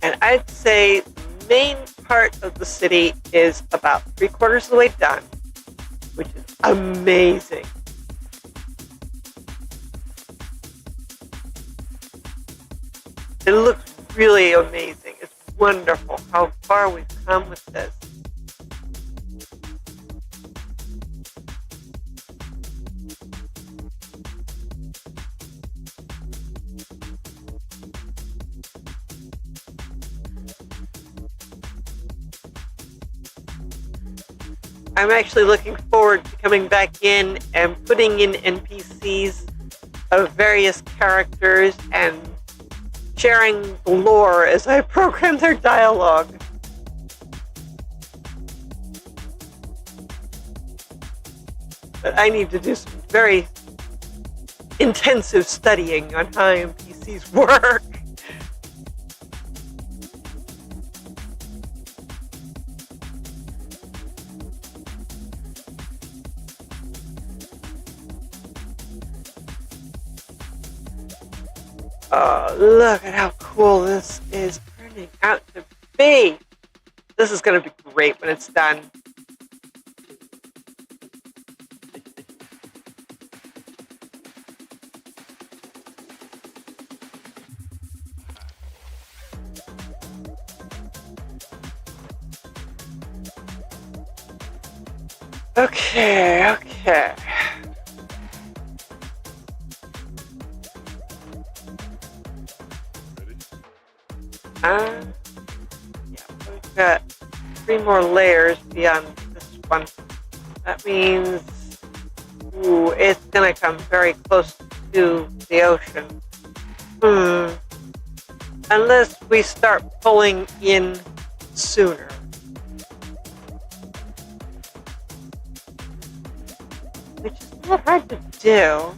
And I'd say the main part of the city is about 3/4 of the way done, which is amazing. It looks really amazing. It's wonderful how far we've come with this. I'm actually looking forward to coming back in and putting in NPCs of various characters and sharing the lore as I program their dialogue. But I need to do some very intensive studying on how NPCs work. Oh, look at how cool this is turning out to be. This is going to be great when it's done. Okay. Yeah, we've got 3 more layers beyond this one. That means, it's gonna come very close to the ocean. Unless we start pulling in sooner. Which is not hard to do.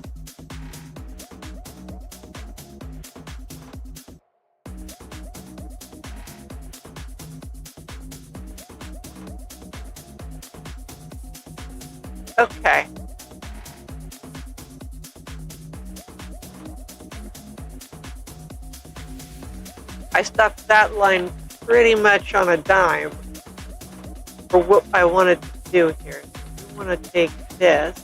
Okay. I stopped that line pretty much on a dime for what I wanted to do here. I want to take this.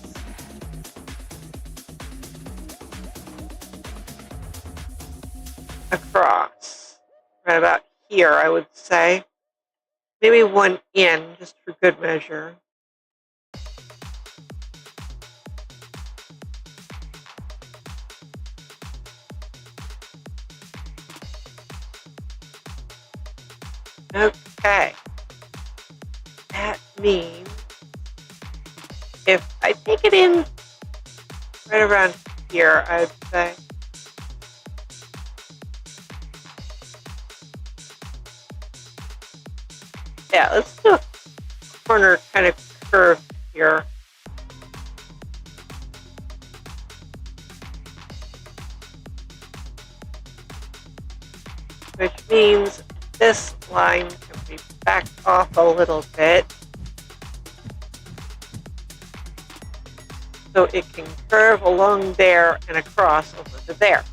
Across. Right about here, I would say. Maybe one in, just for good measure. Okay. That means if I take it in right around here, I'd say. Yeah, let's do a corner kind of curve here. Which means this line can be backed off a little bit so it can curve along there and across over to there.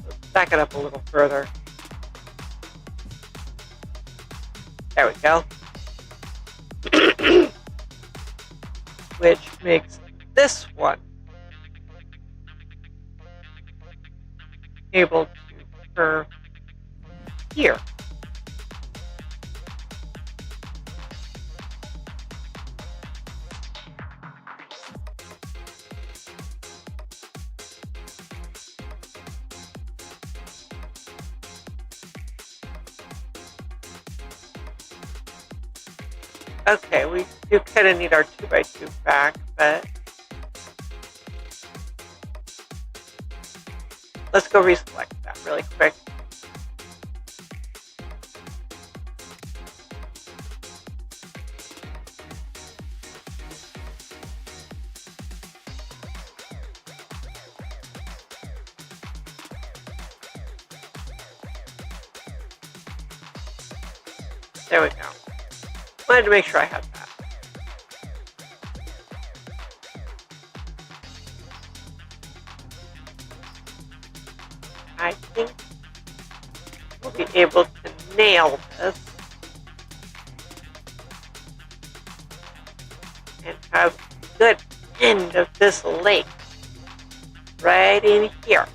Let's back it up a little further. There we go. Which makes this one able to curve here. Okay, we do kind of need our 2x2 back, but let's go reselect that really quick. There we go. Wanted to make sure I had that. I think we'll be able to nail this and have a good end of this lake right in here.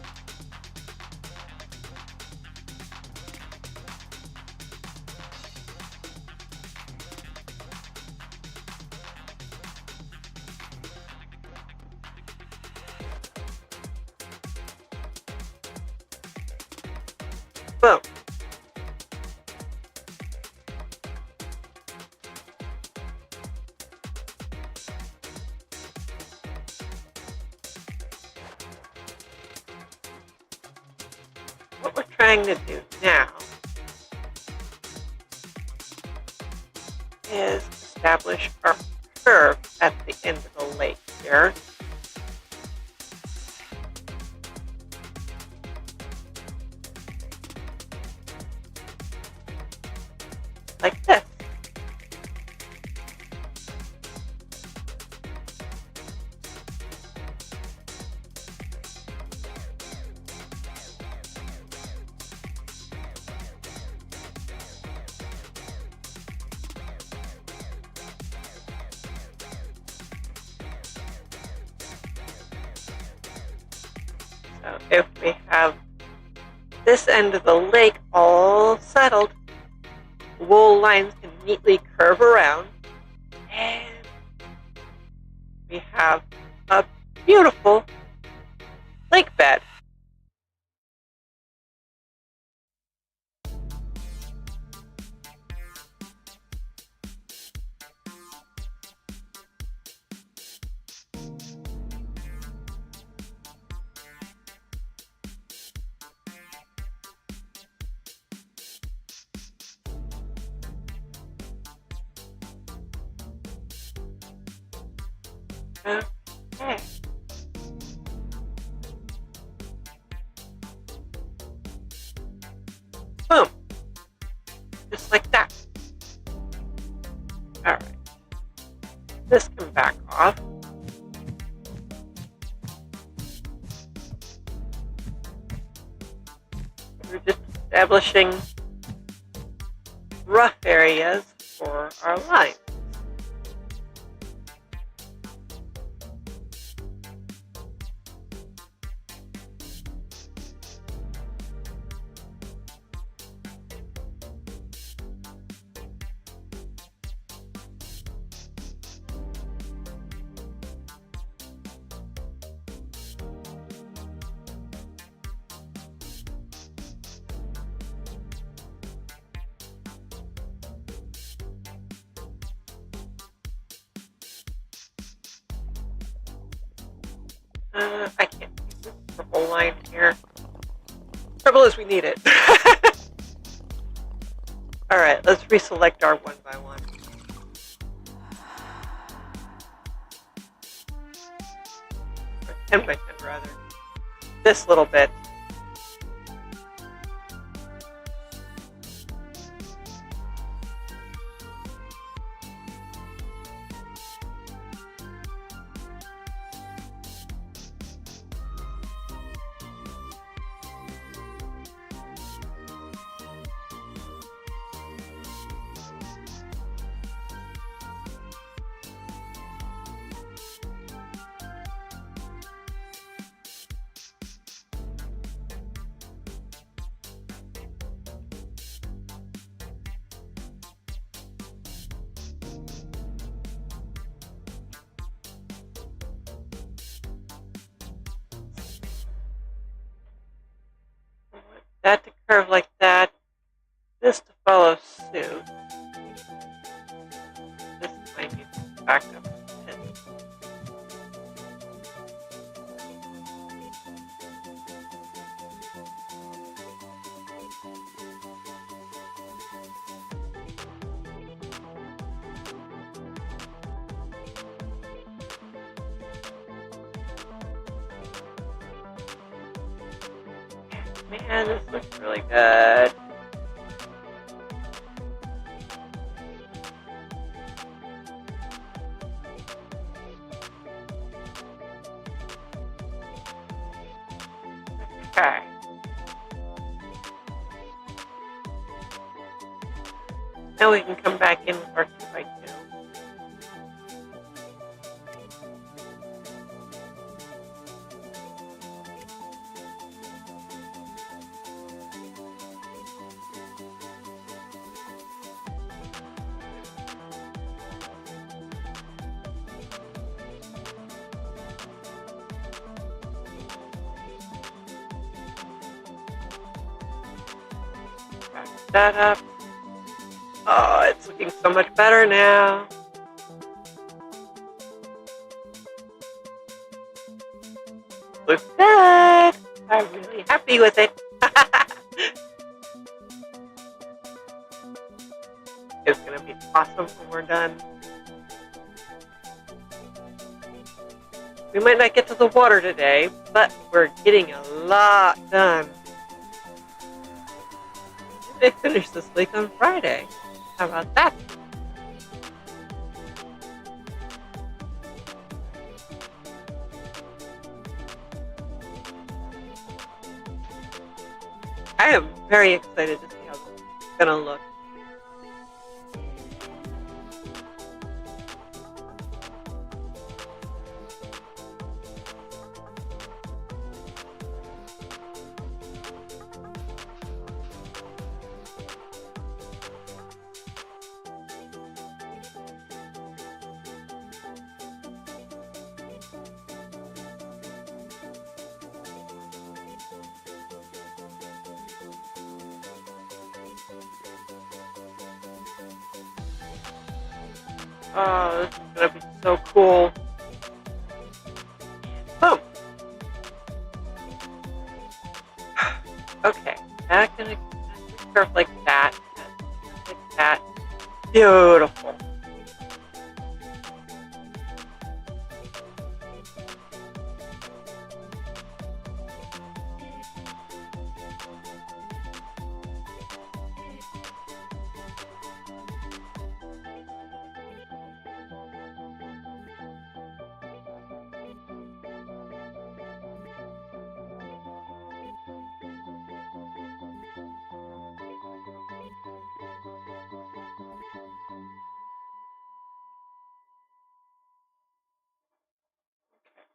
Boom. What we're trying to do now is establish our curve at the end of the lake here. Like this. So if we have this end of the lake all settled, wool lines can neatly curve around, and we have a beautiful lake bed. Okay. Boom. Just like that. Alright. This can back off. We're just establishing rough areas for our lines. I can't see this purple line here. Trouble is we need it. Alright, let's reselect our 1 by 1. Or 10 by 10 rather. This little bit. That to curve like that. This to follow suit. This might need to back up a bit. Man, this looks really good. Okay. Now we can come back in with our 2 by 2. Back that up. Oh, it's looking so much better now. Looks good. I'm really happy with it. It's going to be awesome when we're done. We might not get to the water today, but we're getting a lot done. They finished this lake on Friday. How about that? I am very excited to see how this is going to look. Oh, this is going to be so cool. Boom! Okay, that's going to curve like that. Like that. Beautiful.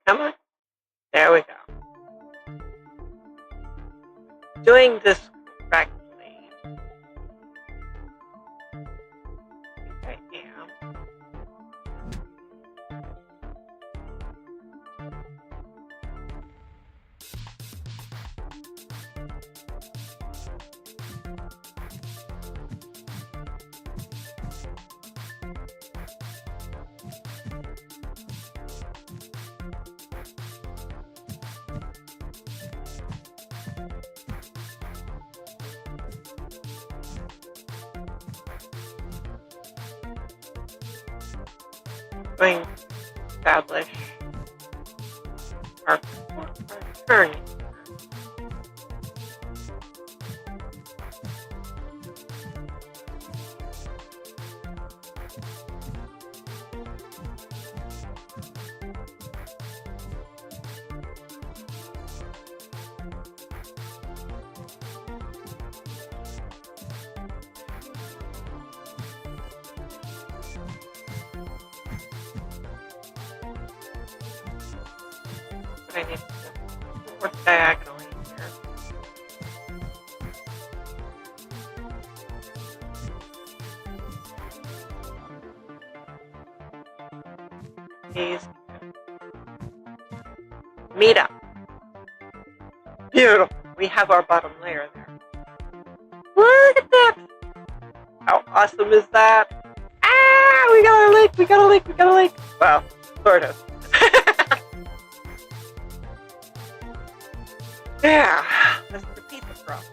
Come on. There we go. Doing this correctly. I am. going to establish our turn. I need to work diagonally here. These meet up. Beautiful. We have our bottom layer there. Look at that! How awesome is that? Ah! We got a lake! We got a lake! We got a lake! Well, sort of. Yeah, let's repeat the process.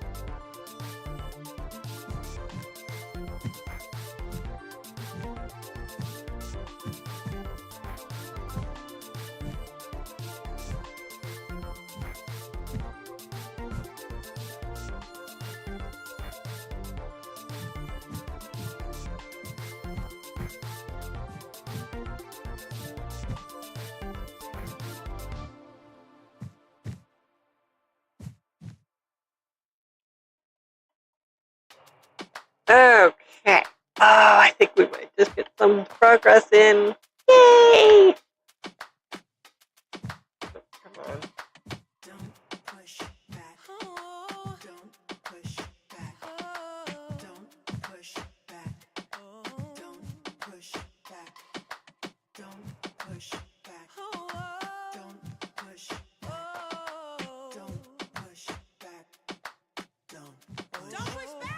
Okay. Oh, I think we might just get some progress in. Yay! Come on. Don't push back. Oh, don't push back. Oh, don't push back. Oh, don't push back. Don't push back. Oh, don't push back. Oh, don't push back. Don't push back.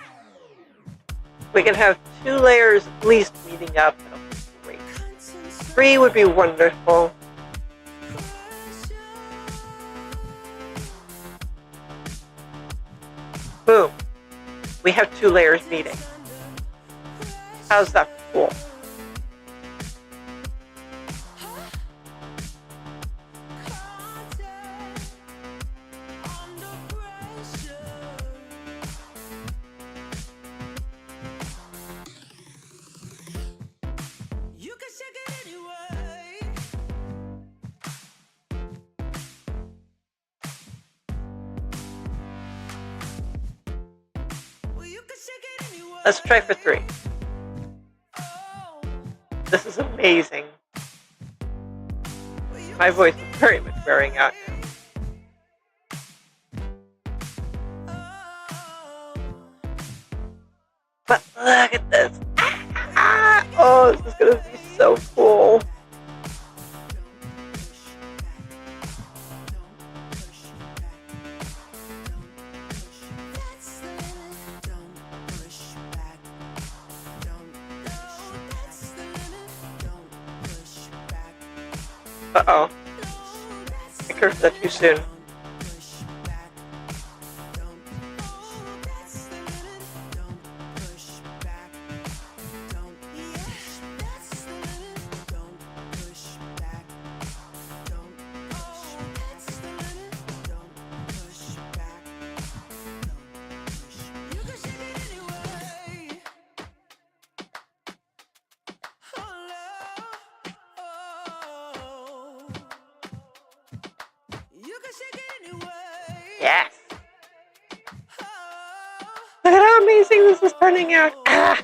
We can have 2 layers at least meeting up. That'll be great. 3 would be wonderful. Boom. We have 2 layers meeting. How's that cool? Let's try for 3. This is amazing. My voice is very much wearing out now. But look at this. Ah! Oh, this is going to be so cool. Uh-oh. I curved that too soon. Yes! Look at how amazing this is turning out! Ah!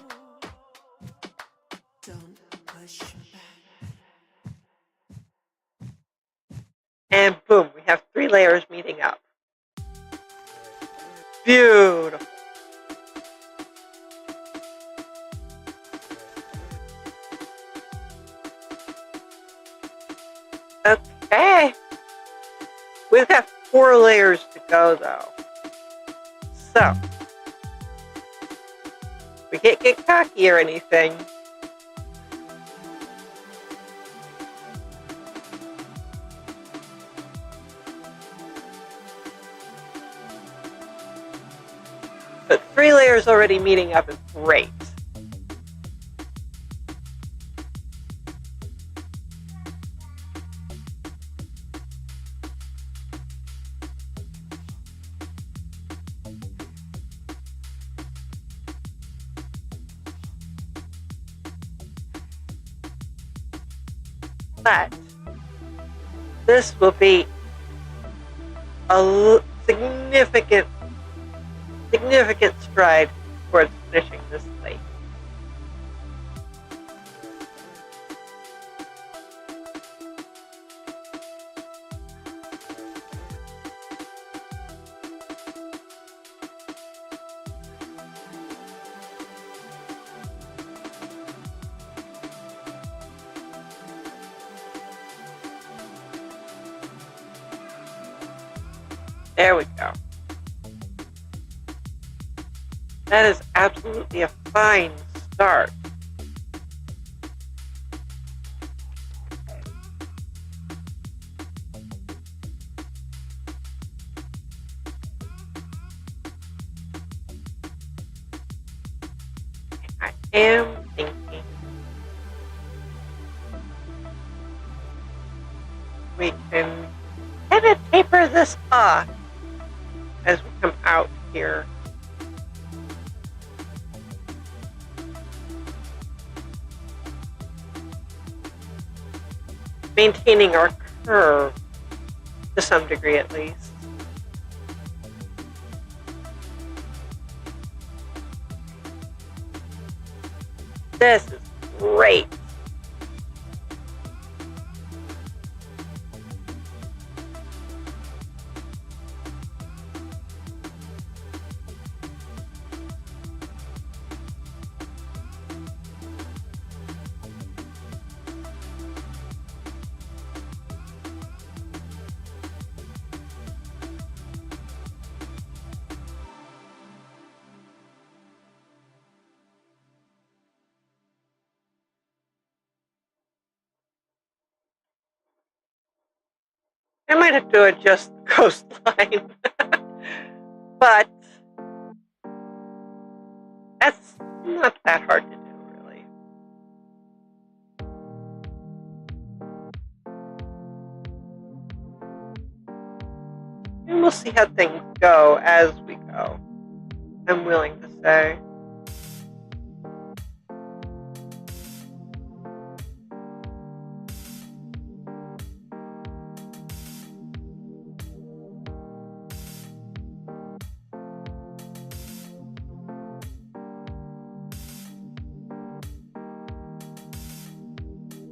And boom, we have 3 layers meeting up. Beautiful! Okay. We've got 4 layers to go, though. So, we can't get cocky or anything. But 3 layers already meeting up is great. but this will be a significant stride towards finishing this slate. There we go. That is absolutely a fine start. I am thinking we can kind of taper this off as we come out here. Maintaining our curve to some degree at least. This is great. I might have to adjust the coastline, but that's not that hard to do, really. And we'll see how things go as we go, I'm willing to say.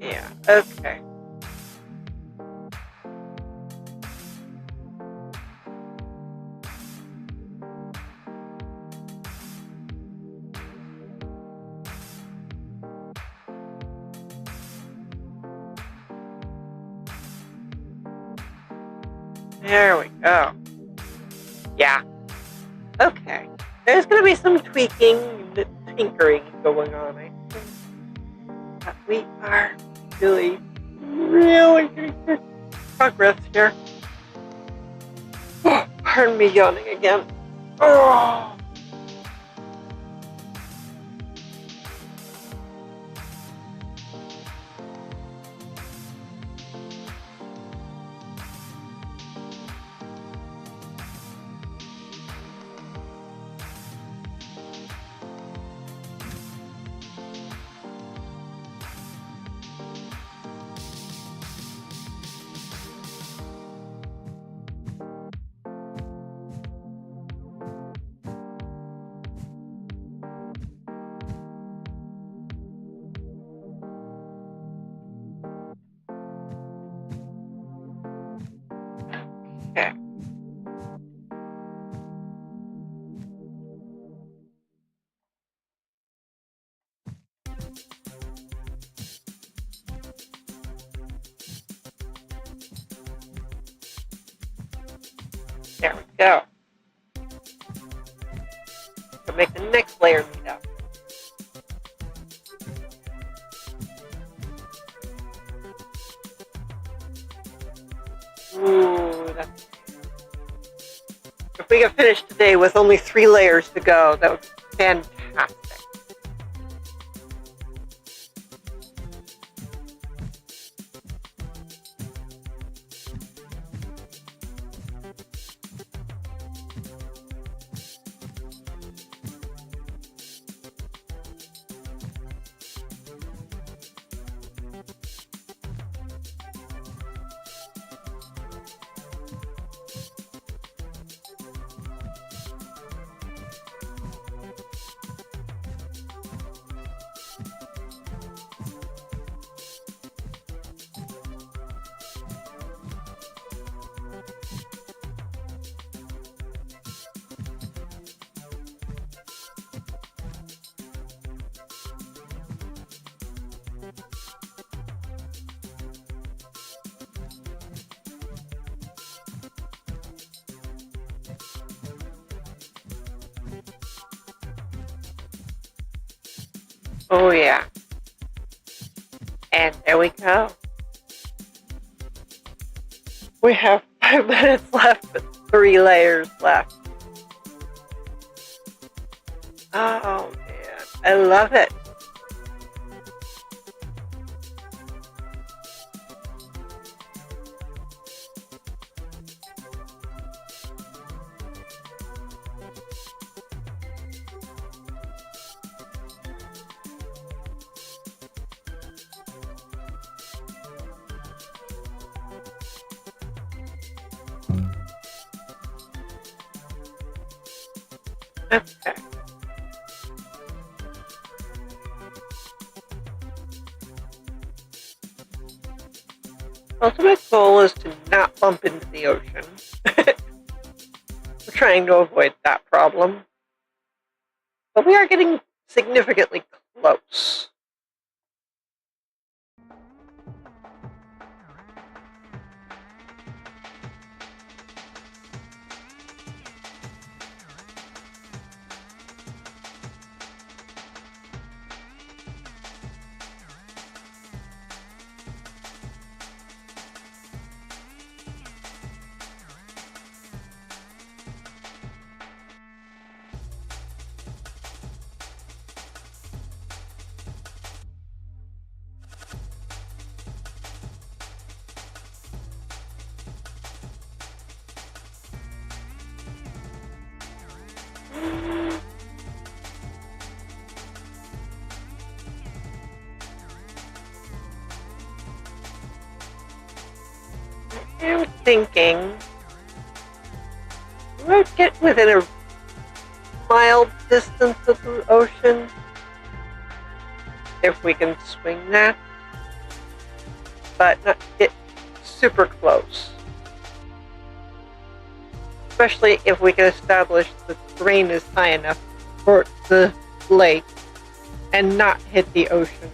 Yeah, okay. There we go. Yeah. Okay. There's going to be some tweaking and tinkering going on, I think. But we are really getting good progress here. Oh, pardon me yawning again. Oh. Okay. There we go. To make the next layer meet up. Ooh, that's... If we can finish today with only 3 layers to go, that would be fantastic. Oh yeah. And there we go. We have 5 minutes left, but 3 layers left. Oh man, I love it. Okay. Ultimate goal is to not bump into the ocean. We're trying to avoid that problem. But we are getting significantly close. I'm thinking we might get within a mild distance of the ocean if we can swing that, but not get super close. Especially if we can establish the terrain is high enough for the lake and not hit the ocean.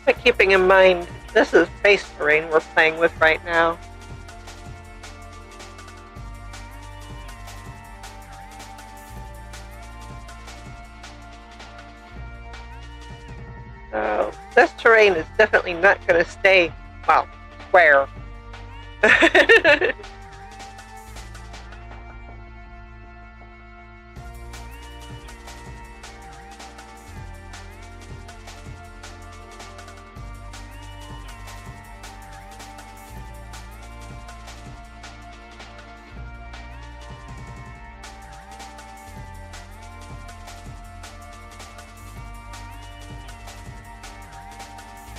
But keeping in mind, this is base terrain we're playing with right now. So this terrain is definitely not going to stay, well, square.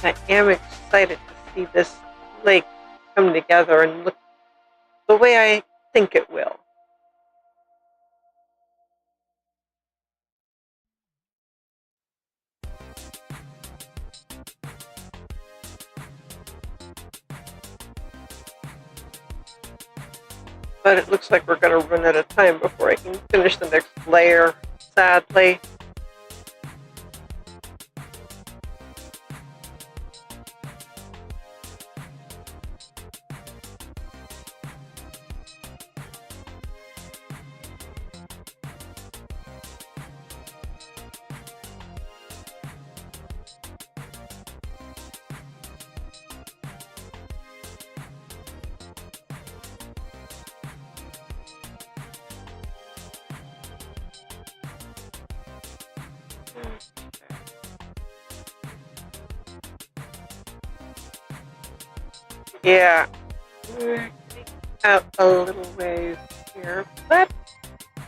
I am excited to see this lake come together and look the way I think it will. But it looks like we're going to run out of time before I can finish the next layer, sadly. Yeah, we're getting out a little ways here, but I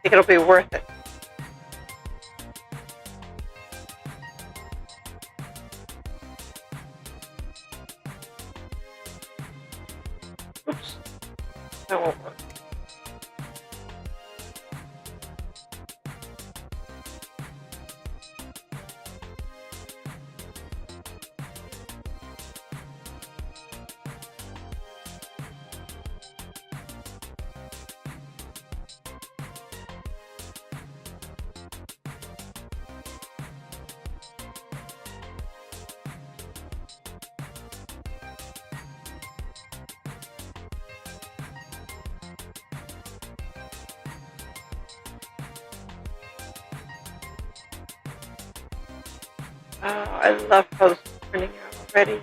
think it'll be worth it. Oh, I love how this is turning out already.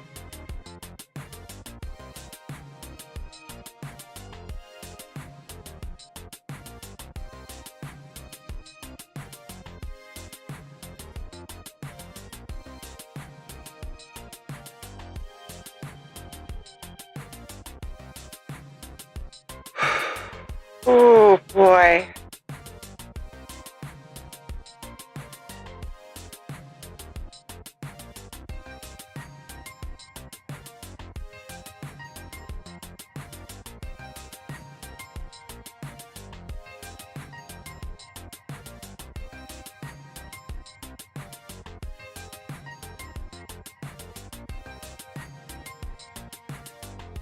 Oh boy.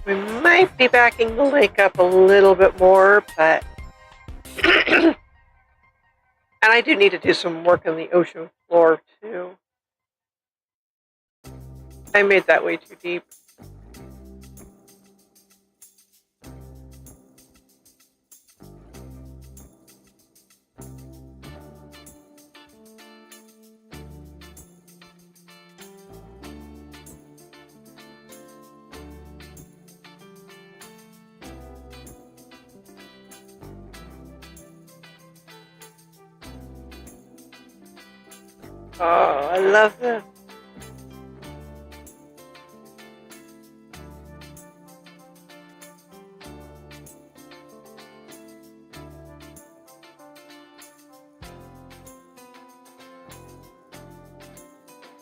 We might be backing the lake up a little bit more, but and I do need to do some work on the ocean floor too. I made that way too deep. Oh, I love this.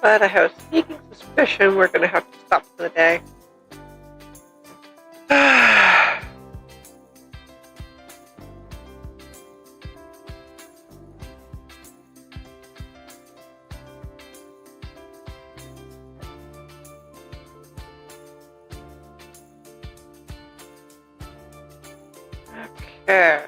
But I have a sneaking suspicion we're going to have to stop for the day. Okay.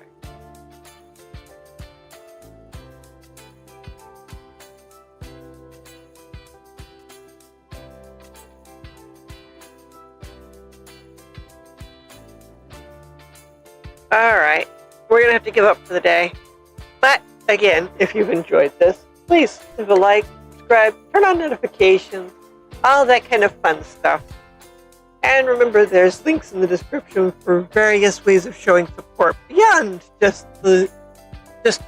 Alright, we're going to have to give up for the day. But, again, if you've enjoyed this, please leave a like, subscribe, turn on notifications, all that kind of fun stuff. And remember, there's links in the description for various ways of showing support beyond just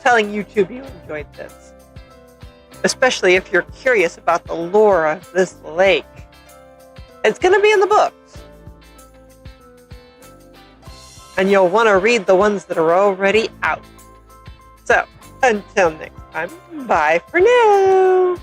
telling YouTube you enjoyed this. Especially if you're curious about the lore of this lake. It's going to be in the books. And you'll want to read the ones that are already out. So, until next time, bye for now.